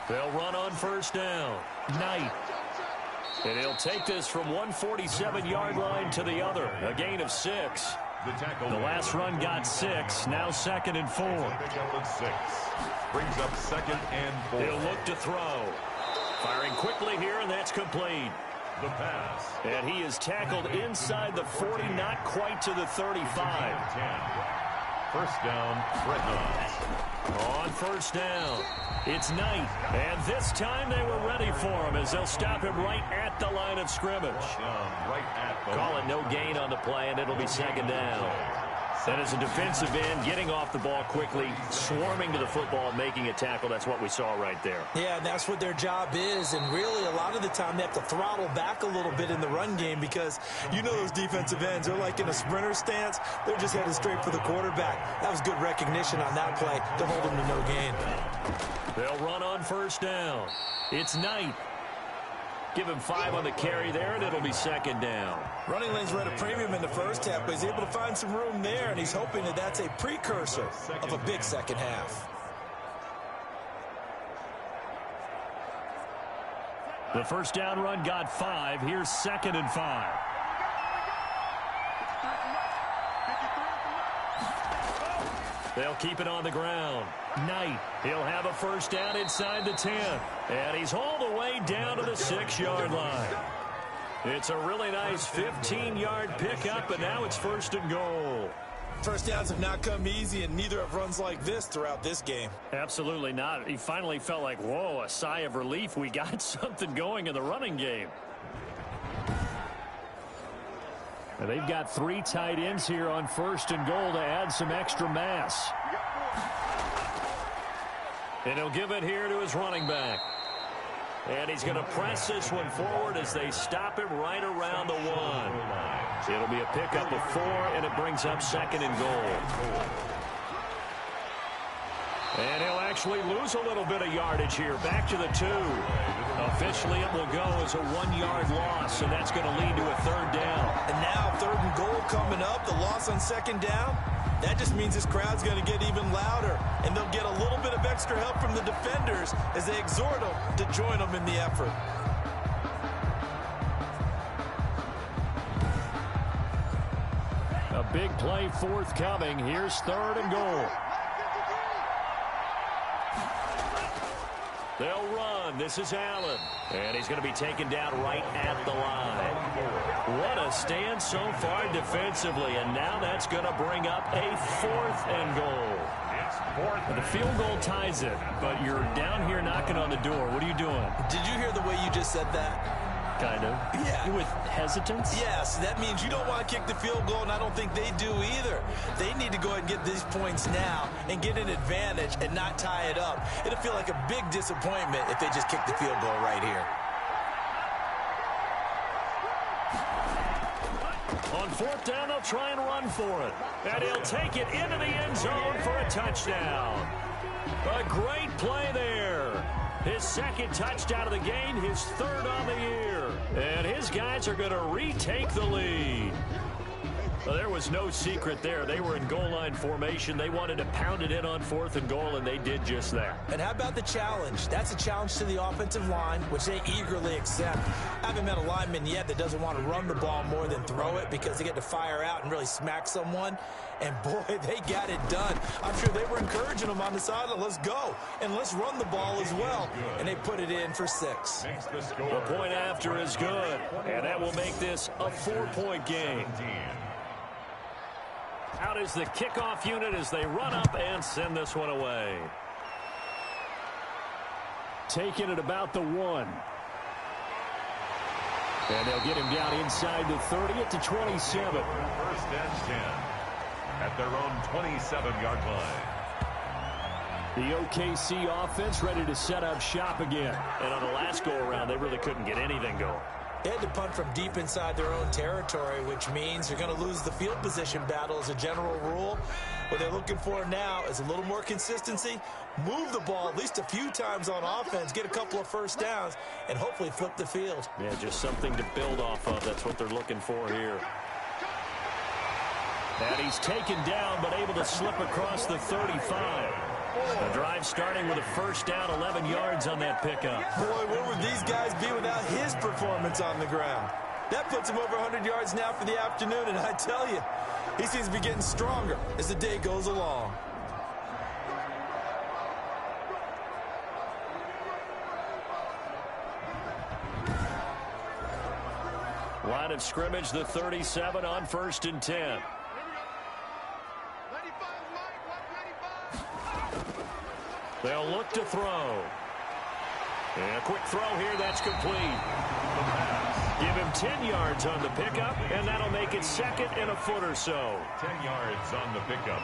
They'll run on 1st down. Knight. And he'll take this from 147-yard line to the other. A gain of 6. The last run got 6. Now 2nd and 4. Brings up 2nd and 4. He'll look to throw. Firing quickly here, and that's complete. The pass. And he is tackled inside the 40, not quite to the 35. 1st down, Dreadnoughts. On 1st down, it's Knight. And this time they were ready for him as they'll stop him right at the line of scrimmage. Call it no gain on the play, and it'll be 2nd down. That is a defensive end getting off the ball quickly, swarming to the football, making a tackle. That's what we saw right there. Yeah, and that's what their job is. And really, a lot of the time, they have to throttle back a little bit in the run game because you know those defensive ends, they're like in a sprinter stance. They're just headed straight for the quarterback. That was good recognition on that play to hold them to no gain. They'll run on 1st down. It's Knight. Give him 5 on the carry there, and it'll be 2nd down. Running lanes were at a premium in the first half, but he's able to find some room there, and he's hoping that that's a precursor of a big second half. The 1st down run got 5. Here's 2nd and 5. They'll keep it on the ground. Knight, he'll have a first down inside the 10. And he's all the way down to the 6-yard line. It's a really nice 15-yard pickup, and now it's 1st and goal. First downs have not come easy, and neither have runs like this throughout this game. Absolutely not. He finally felt like, whoa, a sigh of relief. We got something going in the running game. And they've got 3 tight ends here on 1st and goal to add some extra mass. And he'll give it here to his running back. And he's going to press this one forward as they stop him right around the 1. It'll be a pickup of 4, and it brings up 2nd and goal. And he'll actually lose a little bit of yardage here. Back to the 2. Officially, it will go as a 1-yard loss, and that's going to lead to a 3rd down. And now 3rd and goal coming up. The loss on 2nd down. That just means this crowd's going to get even louder, and they'll get a little bit of extra help from the defenders as they exhort them to join them in the effort. A big play forthcoming. Here's 3rd and goal. They'll run. This is Allen. And he's going to be taken down right at the line. What a stand so far defensively. And now that's going to bring up a 4th and goal. The field goal ties it, but you're down here knocking on the door. What are you doing? Did you hear the way you just said that? Kind of. Yeah. With hesitance? Yes, that means you don't want to kick the field goal, and I don't think they do either. They need to go ahead and get these points now and get an advantage and not tie it up. It'll feel like a big disappointment if they just kick the field goal right here. On 4th down, they'll try and run for it. And he'll take it into the end zone for a touchdown. A great play there. His 2nd touchdown of the game, his 3rd on the year. And his guys are going to retake the lead. Well, there was no secret there. They were in goal line formation. They wanted to pound it in on 4th and goal, and they did just that. And how about the challenge? That's a challenge to the offensive line, which they eagerly accept. I haven't met a lineman yet that doesn't want to run the ball more than throw it because they get to fire out and really smack someone. And, boy, they got it done. I'm sure they were encouraging them on the sideline. Let's go, and let's run the ball as well. And they put it in for 6. The point after is good, and that will make this a 4-point game. Out is the kickoff unit as they run up and send this one away. Taking it about the 1. And they'll get him down inside the 30 at the 27. 1st and 10 at their own 27-yard line. The OKC offense ready to set up shop again. And on the last go-around, they really couldn't get anything going. They had to punt from deep inside their own territory, which means you're going to lose the field position battle as a general rule. What they're looking for now is a little more consistency, move the ball at least a few times on offense, get a couple of first downs, and hopefully flip the field. Yeah, just something to build off of. That's what they're looking for here. And he's taken down, but able to slip across the 35. The drive starting with a first down, 11 yards on that pickup. Boy, where would these guys be without his performance on the ground? That puts him over 100 yards now for the afternoon, and I tell you, he seems to be getting stronger as the day goes along. Line of scrimmage, the 37 on 1st and 10. They'll look to throw. And a quick throw here, that's complete. Give him 10 yards on the pickup, and that'll make it 2nd and a foot or so. 10 yards on the pickup.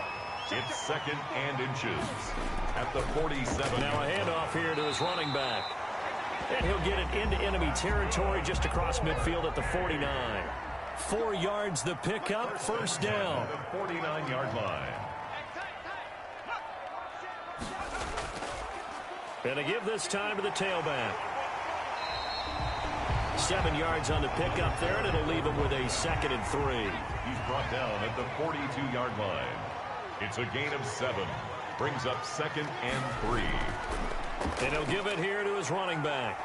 It's 2nd and inches at the 47. Now a handoff here to his running back. And he'll get it into enemy territory just across midfield at the 49. 4 yards the pickup, first down. The 49-yard line. And to give this time to the tailback. 7 yards on the pickup there, and it'll leave him with a 2nd and 3. He's brought down at the 42-yard line. It's a gain of 7. Brings up 2nd and 3. And he'll give it here to his running back.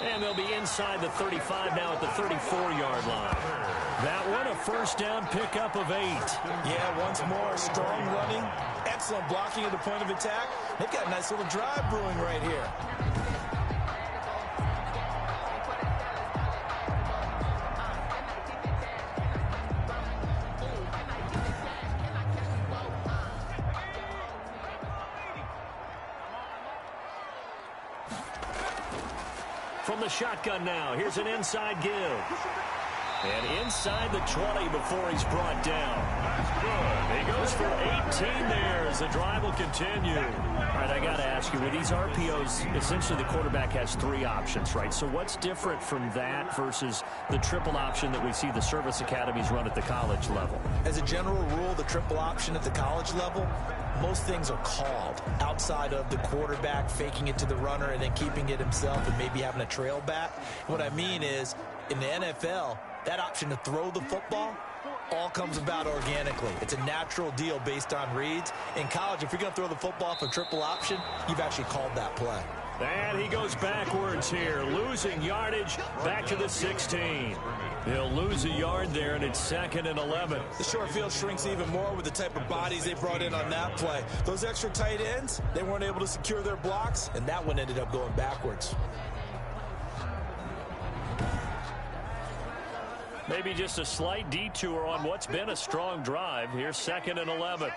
And they'll be inside the 35 now at the 34-yard line. That one a first down pickup of 8. Yeah, once more, strong running, excellent blocking at the point of attack. They've got a nice little drive brewing right here. From the shotgun now, here's an inside give. And inside the 20 before he's brought down. That's good. He goes for 18 there as the drive will continue. All right, I got to ask you, with these RPOs, essentially the quarterback has 3 options, right? So what's different from that versus the triple option that we see the service academies run at the college level? As a general rule, the triple option at the college level, most things are called outside of the quarterback faking it to the runner and then keeping it himself and maybe having a trail back. What I mean is, in the NFL, that option to throw the football all comes about organically. It's a natural deal based on reads. In college, if you're going to throw the football for triple option, you've actually called that play. And he goes backwards here, losing yardage back to the 16. He'll lose a yard there, and it's 2nd and 11. The short field shrinks even more with the type of bodies they brought in on that play. Those extra tight ends, they weren't able to secure their blocks, and that one ended up going backwards. Maybe just a slight detour on what's been a strong drive. Here's 2nd and 11.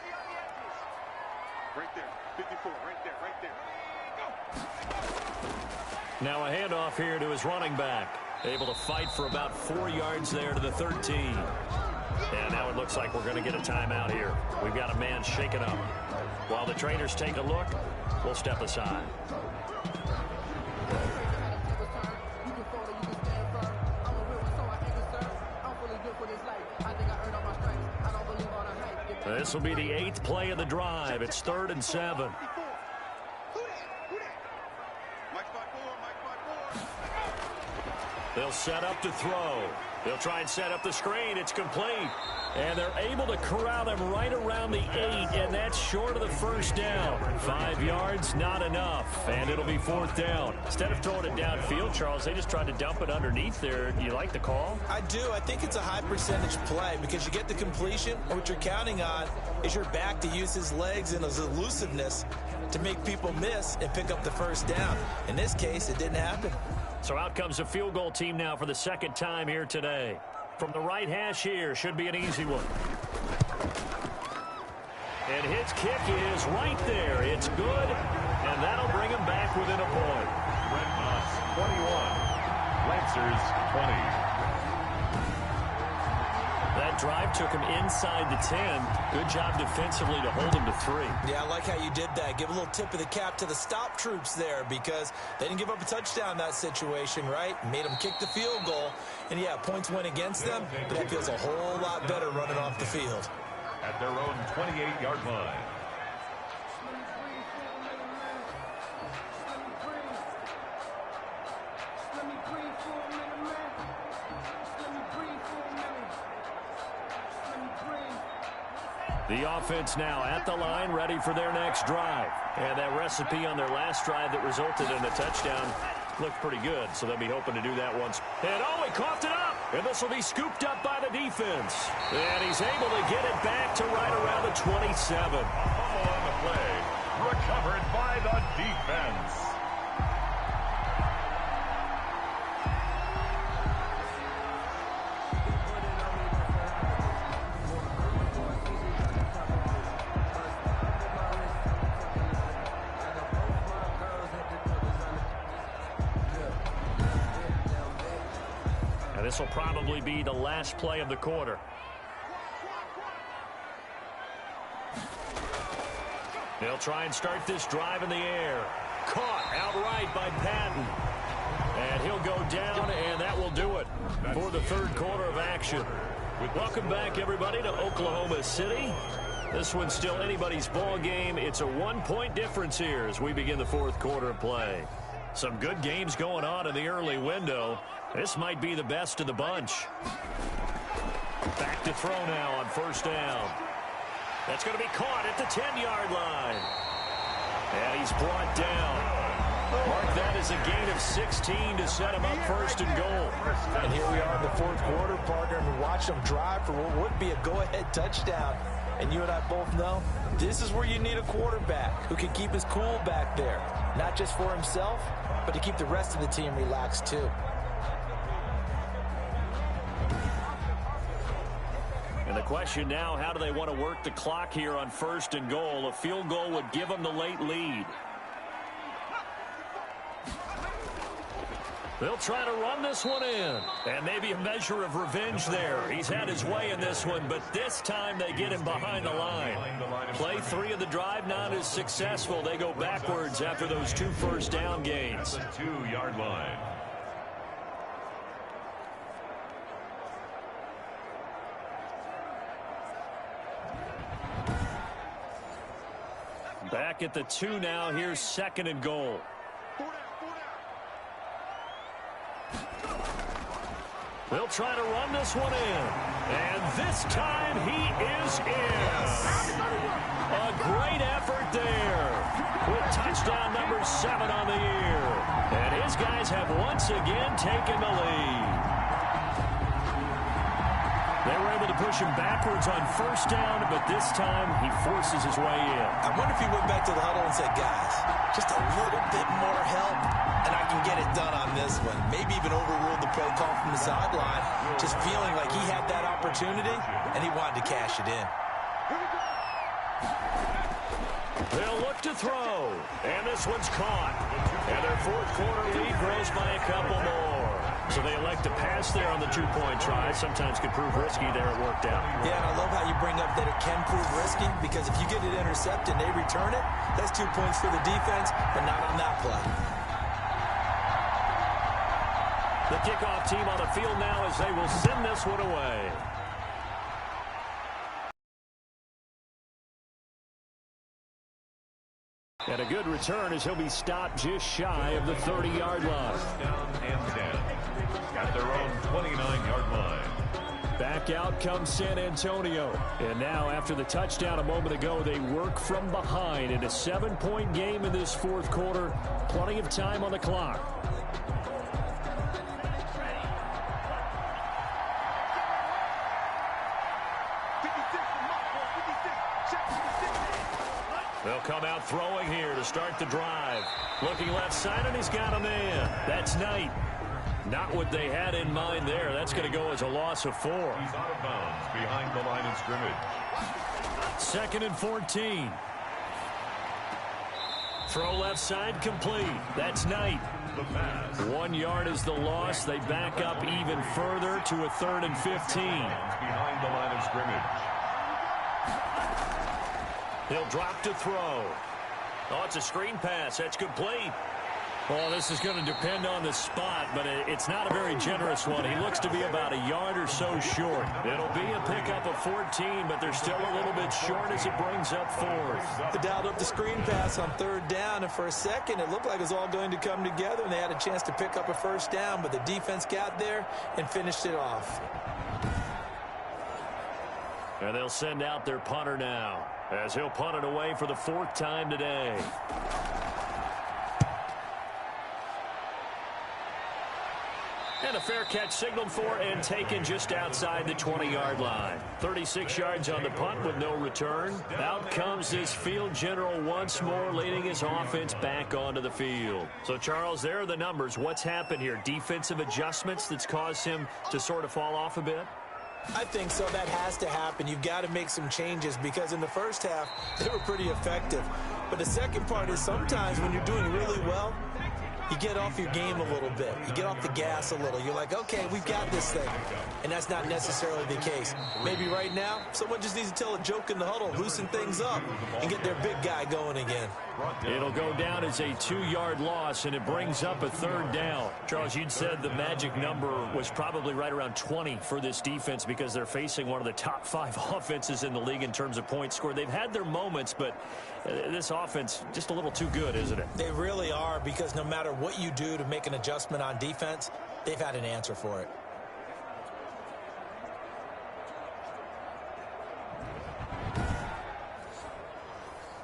Right there, 54, right there. Now a handoff here to his running back. Able to fight for about 4 yards there to the 13. And now it looks like we're going to get a timeout here. We've got a man shaken up. While the trainers take a look, we'll step aside. This will be the 8th play of the drive. It's 3rd and 7. They'll set up to throw. They'll try and set up the screen. It's complete. And they're able to corral him right around the 8, and that's short of the first down. 5 yards, not enough, and it'll be 4th down. Instead of throwing it downfield, Charles, they just tried to dump it underneath there. Do you like the call? I do. I think it's a high percentage play because you get the completion, and what you're counting on is your back to use his legs and his elusiveness to make people miss and pick up the first down. In this case, it didn't happen. So out comes a field goal team now for the 2nd time here today. From the right hash here, should be an easy one. And his kick is right there. It's good, and that'll bring him back within a point. Dreadnoughts 21, Lancers 20. That drive took him inside the 10. Good job defensively to hold him to 3. Yeah, I like how you did that. Give a little tip of the cap to the stop troops there because they didn't give up a touchdown in that situation, right? Made them kick the field goal. And, yeah, points went against them, but that feels a whole lot better running off the field. At their own 28-yard line. The offense now at the line, ready for their next drive. And that recipe on their last drive that resulted in a touchdown looked pretty good, so they'll be hoping to do that once. And, oh, he coughed it up! And this will be scooped up by the defense. And he's able to get it back to right around the 27. A fumble on the play, recovered by the defense. This will probably be the last play of the quarter. They'll try and start this drive in the air. Caught outright by Patton. And he'll go down, and that will do it for the 3rd quarter of action. Welcome back, everybody, to Oklahoma City. This one's still anybody's ball game. It's a 1-point difference here as we begin the 4th quarter of play. Some good games going on in the early window. This might be the best of the bunch. Back to throw now on 1st down. That's going to be caught at the 10-yard line. And he's brought down. Mark that as a gain of 16 to set him up 1st and goal. And here we are in the 4th quarter, partner, and we watch them drive for what would be a go-ahead touchdown. And you and I both know this is where you need a quarterback who can keep his cool back there. Not just for himself, but to keep the rest of the team relaxed too. And the question now, how do they want to work the clock here on 1st and goal? A field goal would give them the late lead. They'll try to run this one in. And maybe a measure of revenge there. He's had his way in this one, but this time they get him behind the line. Play 3 of the drive not as successful. They go backwards after those 2 first down gains. 2-yard line. Back at the 2 now. Here's 2nd and goal. They'll try to run this one in. And this time he is in. A great effort there. With touchdown number 7 on the year. And his guys have once again taken the lead. They were able to push him backwards on 1st down, but this time he forces his way in. I wonder if he went back to the huddle and said, guys, just a little bit more help, and I can get it done on this one. Maybe even overruled the play call from the sideline, just feeling like he had that opportunity, and he wanted to cash it in. They'll look to throw, and this one's caught. And their 4th quarter lead grows by a couple more. So they elect to pass there on the 2-point try. Sometimes could prove risky there. It worked out. Yeah, and I love how you bring up that it can prove risky, because if you get it intercepted and they return it, that's 2 points for the defense, but not on that play. The kickoff team on the field now as they will send this one away. And a good return as he'll be stopped just shy of the 30-yard line. Down and 10. At their own 29-yard line. Back out comes San Antonio. And now after the touchdown a moment ago, they work from behind in a 7-point game in this 4th quarter. Plenty of time on the clock. They'll come out throwing here to start the drive. Looking left side, and he's got a man. That's Knight. Not what they had in mind there. That's going to go as a loss of 4. He's out of bounds behind the line of scrimmage. 2nd and 14. Throw left side complete. That's Knight. 1 yard is the loss. They back up even further to a 3rd and 15. Behind the line of scrimmage. He'll drop to throw. Oh, it's a screen pass. That's complete. Well, this is going to depend on the spot, but it's not a very generous one. He looks to be about a yard or so short. It'll be a pickup of 14, but they're still a little bit short as it brings up 4th. They dialed up the screen pass on 3rd down, and for a second it looked like it was all going to come together, and they had a chance to pick up a 1st down, but the defense got there and finished it off. And they'll send out their punter now, as he'll punt it away for the 4th time today. And a fair catch signaled for and taken just outside the 20-yard line. 36 yards on the punt with no return. Out comes this field general once more, leading his offense back onto the field. So, Charles, there are the numbers. What's happened here? Defensive adjustments that's caused him to sort of fall off a bit? I think so. That has to happen. You've got to make some changes, because in the first half, they were pretty effective. But the second part is sometimes when you're doing really well, you get off your game a little bit. You get off the gas a little. You're like, okay, we've got this thing. And that's not necessarily the case. Maybe right now, someone just needs to tell a joke in the huddle, loosen things up, and get their big guy going again. It'll go down as a 2-yard loss, and it brings up a 3rd down. Charles, you'd said the magic number was probably right around 20 for this defense, because they're facing one of the top 5 offenses in the league in terms of points scored. They've had their moments, but this offense just a little too good, isn't it? They really are, because no matter what you do to make an adjustment on defense, they've had an answer for it.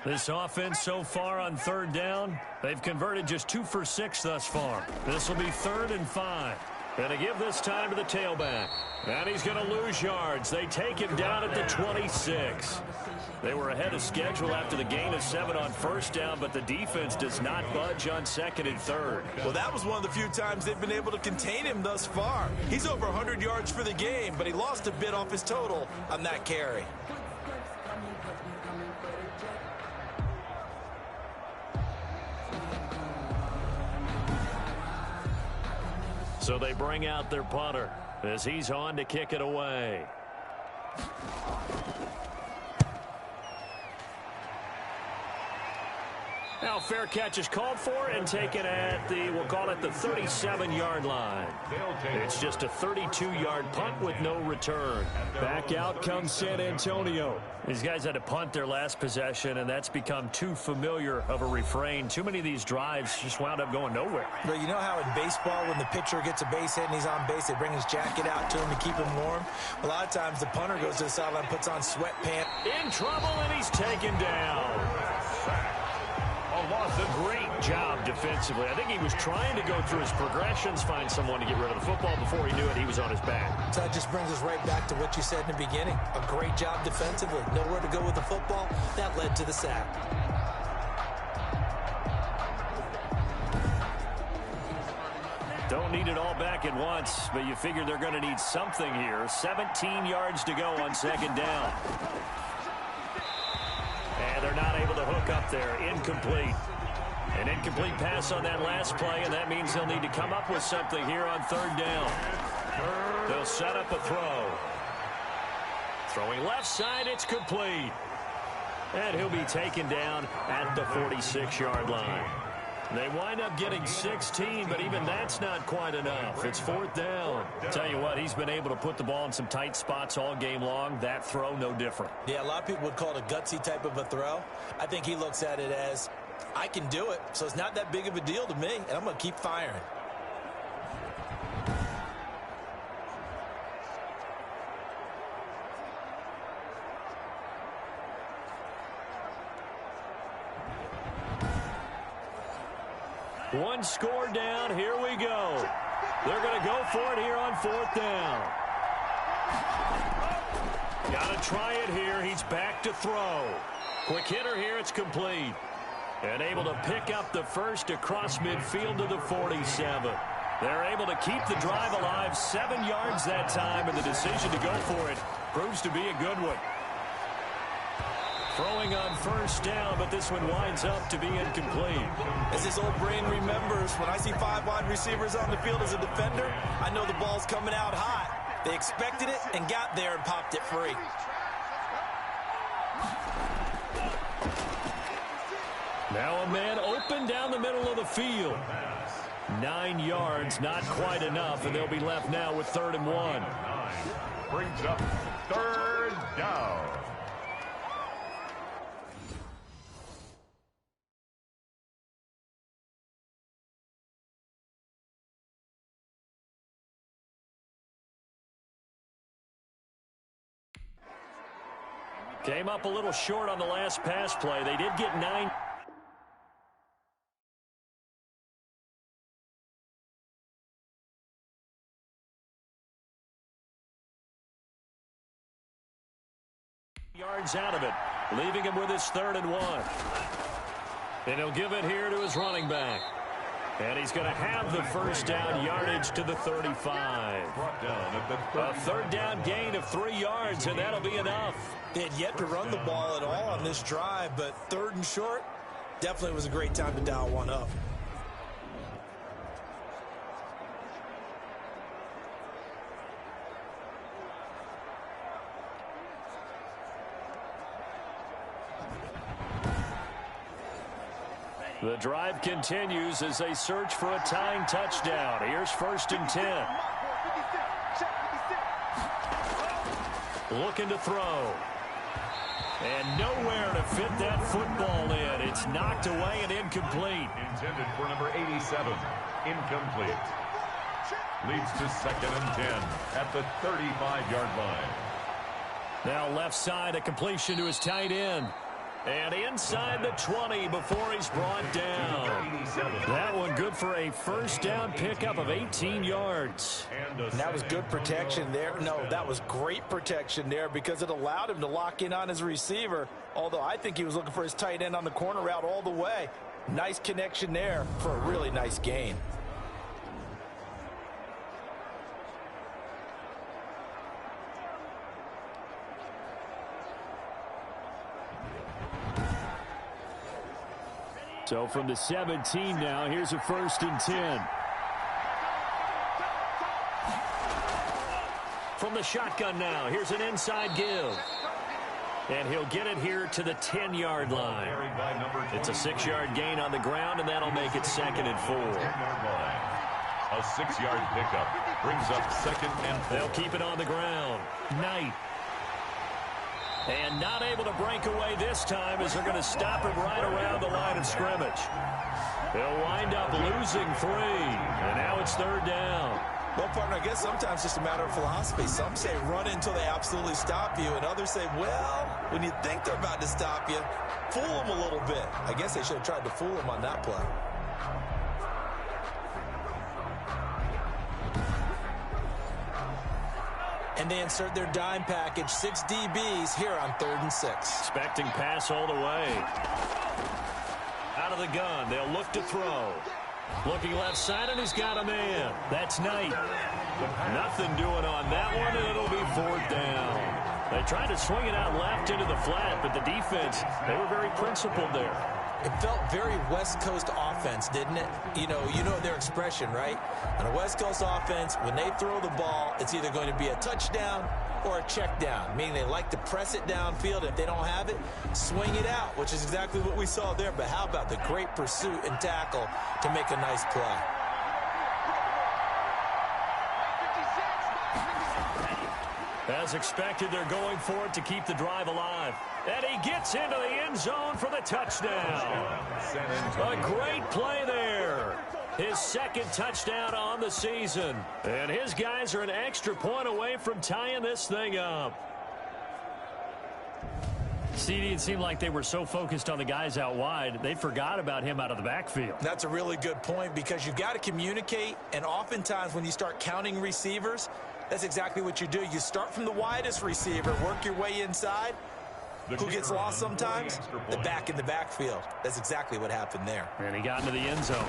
This offense so far on 3rd down, they've converted just 2 for 6 thus far. This will be 3rd and 5. And to give this time to the tailback. And he's going to lose yards. They take him down at the 26. They were ahead of schedule after the gain of 7 on first down, but the defense does not budge on second and third. Well, that was one of the few times they've been able to contain him thus far. He's over 100 yards for the game, but he lost a bit off his total on that carry. So they bring out their punter as he's on to kick it away. Now fair catch is called for and taken at the, we'll call it the 37-yard line. It's just a 32-yard punt with no return. Back out comes San Antonio. These guys had to punt their last possession, and that's become too familiar of a refrain. Too many of these drives just wound up going nowhere. But you know how in baseball, when the pitcher gets a base hit and he's on base, they bring his jacket out to him to keep him warm? A lot of times the punter goes to the sideline, puts on sweatpants. In trouble, and he's taken down. A great job defensively. I think he was trying to go through his progressions, find someone to get rid of the football. Before he knew it, he was on his back. So that just brings us right back to what you said in the beginning. A great job defensively. Nowhere to go with the football. That led to the sack. Don't need it all back at once, but you figure they're going to need something here. 17 yards to go on second down. And they're not able to hook up there. Incomplete. An incomplete pass on that last play, and that means they'll need to come up with something here on third down. They'll set up a throw. Throwing left side, it's complete. And he'll be taken down at the 46-yard line. They wind up getting 16, but even that's not quite enough. It's fourth down. Tell you what, he's been able to put the ball in some tight spots all game long. That throw, no different. Yeah, a lot of people would call it a gutsy type of a throw. I think he looks at it as, I can do it, so it's not that big of a deal to me, and I'm going to keep firing. One score down. Here we go. They're going to go for it here on fourth down. Got to try it here. He's back to throw. Quick hitter here. It's complete. And able to pick up the first across midfield to the 47. They're able to keep the drive alive. 7 yards that time, and the decision to go for it proves to be a good one. Throwing on first down, but this one winds up to be incomplete. As his old brain remembers, when I see 5 wide receivers on the field as a defender, I know the ball's coming out hot. They expected it and got there and popped it free. Now a man open down the middle of the field. 9 yards, not quite enough, and they'll be left now with 3rd and 1. Brings up 3rd down. Came up a little short on the last pass play. They did get 9. Yards out of it, leaving him with his 3rd and 1. And he'll give it here to his running back. And he's going to have the first down yardage to the 35. A 3rd down gain of 3 yards, and that'll be enough. They had yet to run the ball at all on this drive, but 3rd and short definitely was a great time to dial one up. The drive continues as they search for a tying touchdown. Here's 1st and 10. Looking to throw. And nowhere to fit that football in. It's knocked away and incomplete. Intended for number 87. Incomplete. Leads to 2nd and 10 at the 35-yard line. Now left side, a completion to his tight end. And inside the 20 before he's brought down. That one good for a first down pickup of 18 yards. And that was good protection there. No, that was great protection there because it allowed him to lock in on his receiver. Although I think he was looking for his tight end on the corner route all the way. Nice connection there for a really nice gain. So from the 17 now, here's a 1st and 10. From the shotgun now, here's an inside give. And he'll get it here to the 10-yard line. It's a 6-yard gain on the ground, and that'll make it 2nd and 4. A 6-yard pickup brings up 2nd and 4. They'll keep it on the ground. Knight. And not able to break away this time as they're going to stop him right around the line of scrimmage. They'll wind up losing 3. And now it's 3rd down. Well, partner, I guess sometimes it's just a matter of philosophy. Some say run until they absolutely stop you, and others say, well, when you think they're about to stop you, fool them a little bit. I guess they should have tried to fool them on that play. And they insert their dime package, 6 DBs here on 3rd and 6. Expecting pass all the way. Out of the gun, they'll look to throw. Looking left side, and he's got a man. That's Knight. Nothing doing on that one, and it'll be 4th down. They tried to swing it out left into the flat, but the defense, they were very principled there. It felt very West Coast offense, didn't it? You know their expression, right? On a West Coast offense, when they throw the ball, it's either going to be a touchdown or a check down, meaning they like to press it downfield. If they don't have it, swing it out, which is exactly what we saw there. But how about the great pursuit and tackle to make a nice play? As expected, they're going for it to keep the drive alive. And he gets into the end zone for the touchdown. A great play there. His 2nd touchdown on the season. And his guys are an extra point away from tying this thing up. CD, it seemed like they were so focused on the guys out wide, they forgot about him out of the backfield. That's a really good point because you've got to communicate, and oftentimes when you start counting receivers, that's exactly what you do. You start from the widest receiver, work your way inside. Who gets lost sometimes? The back in the backfield. That's exactly what happened there. And he got into the end zone.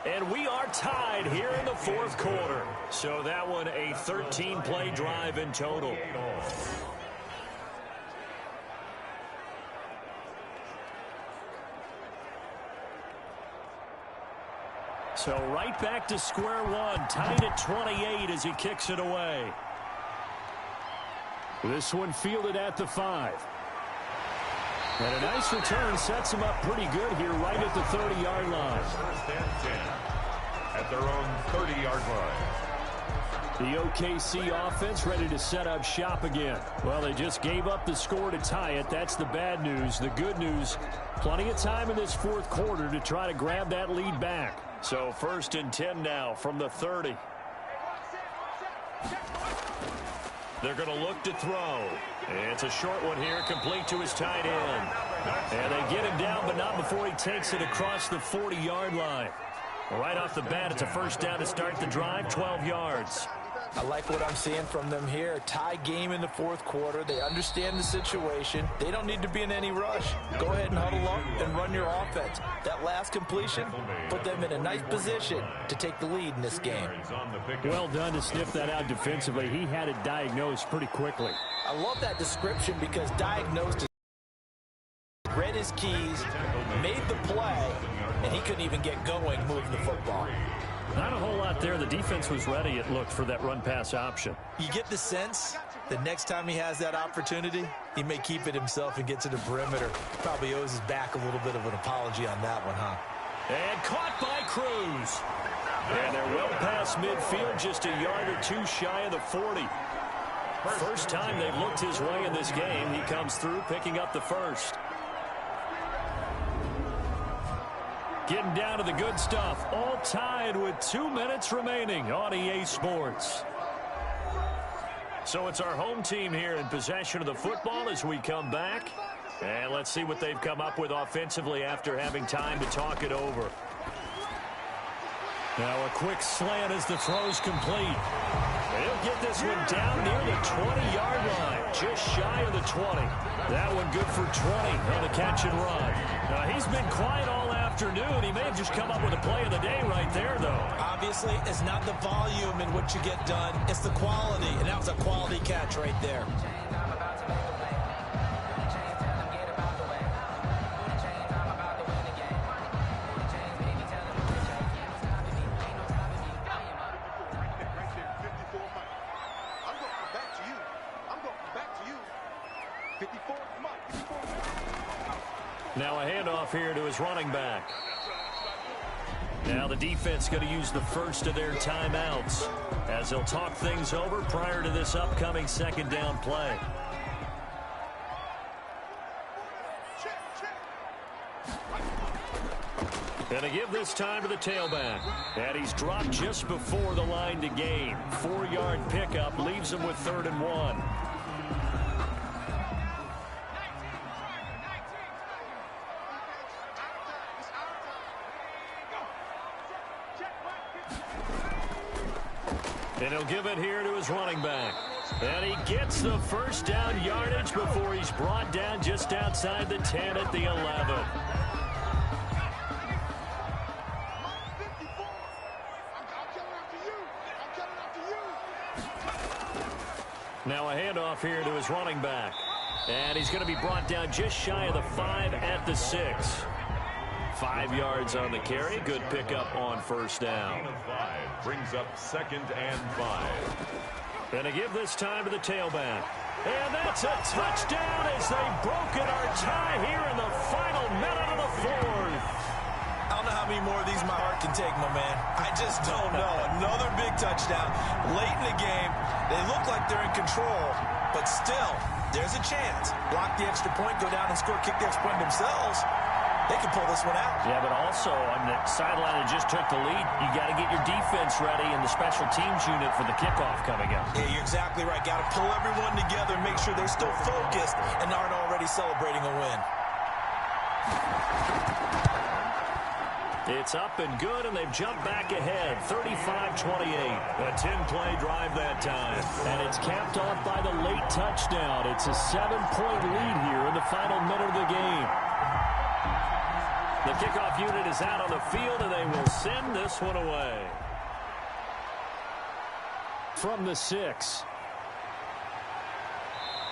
And we are tied here in the 4th quarter. So that one a 13-play drive in total. So right back to square one, tied at 28 as he kicks it away. This one fielded at the 5. And a nice return sets him up pretty good here right at the 30-yard line. 1st and 10 at their own 30-yard line. The OKC offense ready to set up shop again. Well, they just gave up the score to tie it. That's the bad news. The good news, plenty of time in this 4th quarter to try to grab that lead back. So 1st and 10 now from the 30. They're going to look to throw. It's a short one here, complete to his tight end. And they get him down, but not before he takes it across the 40-yard line. Right off the bat, it's a 1st down to start the drive, 12 yards. I like what I'm seeing from them here. Tie game in the 4th quarter. They understand the situation. They don't need to be in any rush. Go ahead and huddle up and run your offense. That last completion put them in a nice position to take the lead in this game. Well done to sniff that out defensively. He had it diagnosed pretty quickly. I love that description because diagnosed is read his keys, made the play, and he couldn't even get going moving the football. Not a whole lot there. The defense was ready, it looked, for that run-pass option. You get the sense that next time he has that opportunity, he may keep it himself and get to the perimeter. Probably owes his back a little bit of an apology on that one, huh? And caught by Cruz. And they're well past midfield, just a yard or two shy of the 40. First time they've looked his way in this game. He comes through, picking up the 1st. Getting down to the good stuff. All tied with 2 minutes remaining on EA Sports. So it's our home team here in possession of the football as we come back. And let's see what they've come up with offensively after having time to talk it over. Now a quick slant as the throw's complete. He'll get this one down near the 20-yard line, just shy of the 20. That one good for 20 on the catch and run. Now he's been quiet all afternoon. He may have just come up with a play of the day right there, though. Obviously, it's not the volume in what you get done. It's the quality, and that was a quality catch right there. Now a handoff here to his running back. Now the defense going to use the first of their timeouts as they'll talk things over prior to this upcoming second down play. Going to give this time to the tailback. And he's dropped just before the line to gain. 4-yard pickup leaves him with 3rd and 1. And he'll give it here to his running back. And he gets the first down yardage before he's brought down just outside the 10 at the 11. Now a handoff here to his running back. And he's going to be brought down just shy of the 5 at the 6. 5 yards on the carry. Good pickup on first down. Brings up 2nd and 5. Going to give this time to the tailback. And that's a touchdown as they've broken our tie here in the final minute of the 4th. I don't know how many more of these my heart can take, my man. I just don't know. Another big touchdown late in the game. They look like they're in control, but still, there's a chance. Block the extra point, go down and score, kick the extra point themselves. They can pull this one out. Yeah, but also on the sideline that just took the lead, you got to get your defense ready and the special teams unit for the kickoff coming up. Yeah, you're exactly right. Got to pull everyone together and make sure they're still focused and aren't already celebrating a win. It's up and good, and they've jumped back ahead, 35-28. A 10-play drive that time. And it's capped off by the late touchdown. It's a 7-point lead here in the final minute of the game. The kickoff unit is out on the field, and they will send this one away. From the 6.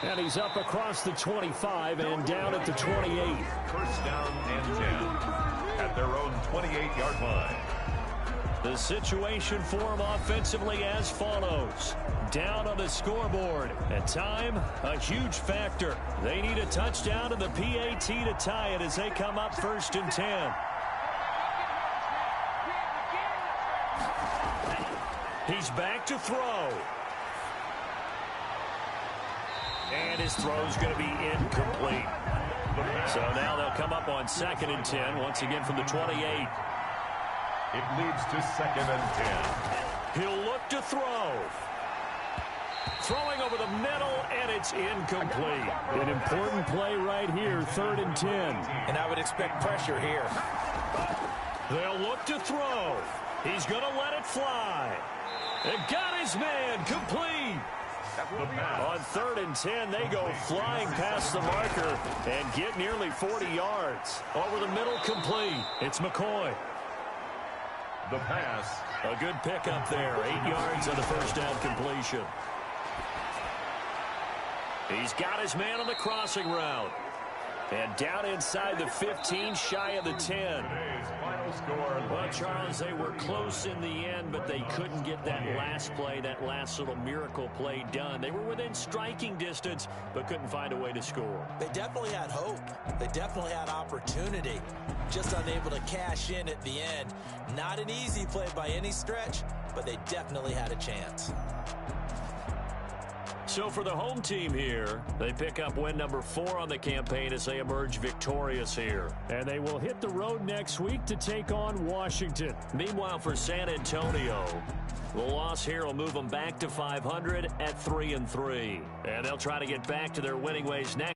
And he's up across the 25 and down at the 28. First down and 10 at their own 28-yard line. The situation for him offensively as follows. Down on the scoreboard. At time, a huge factor. They need a touchdown and the PAT to tie it as they come up 1st and 10. He's back to throw. And his throw's going to be incomplete. So now they'll come up on 2nd and 10, once again from the 28. It leads to 2nd and 10. He'll look to throw. Throwing over the middle, and it's incomplete. An important play right here, 3rd and 10. And I would expect pressure here. They'll look to throw. He's going to let it fly. It got his man complete. On 3rd and 10, they go flying past the marker and get nearly 40 yards. Over the middle, complete. It's McCoy. The pass. A good pickup there. 8 yards on the first down completion. He's got his man on the crossing route. And down inside the 15, shy of the 10. Well, Charles, they were close in the end, but they couldn't get that last play, that last little miracle play done. They were within striking distance, but couldn't find a way to score. They definitely had hope. They definitely had opportunity. Just unable to cash in at the end. Not an easy play by any stretch, but they definitely had a chance. So for the home team here, they pick up win number 4 on the campaign as they emerge victorious here. And they will hit the road next week to take on Washington. Meanwhile, for San Antonio, the loss here will move them back to 500 at 3-3. And they'll try to get back to their winning ways next.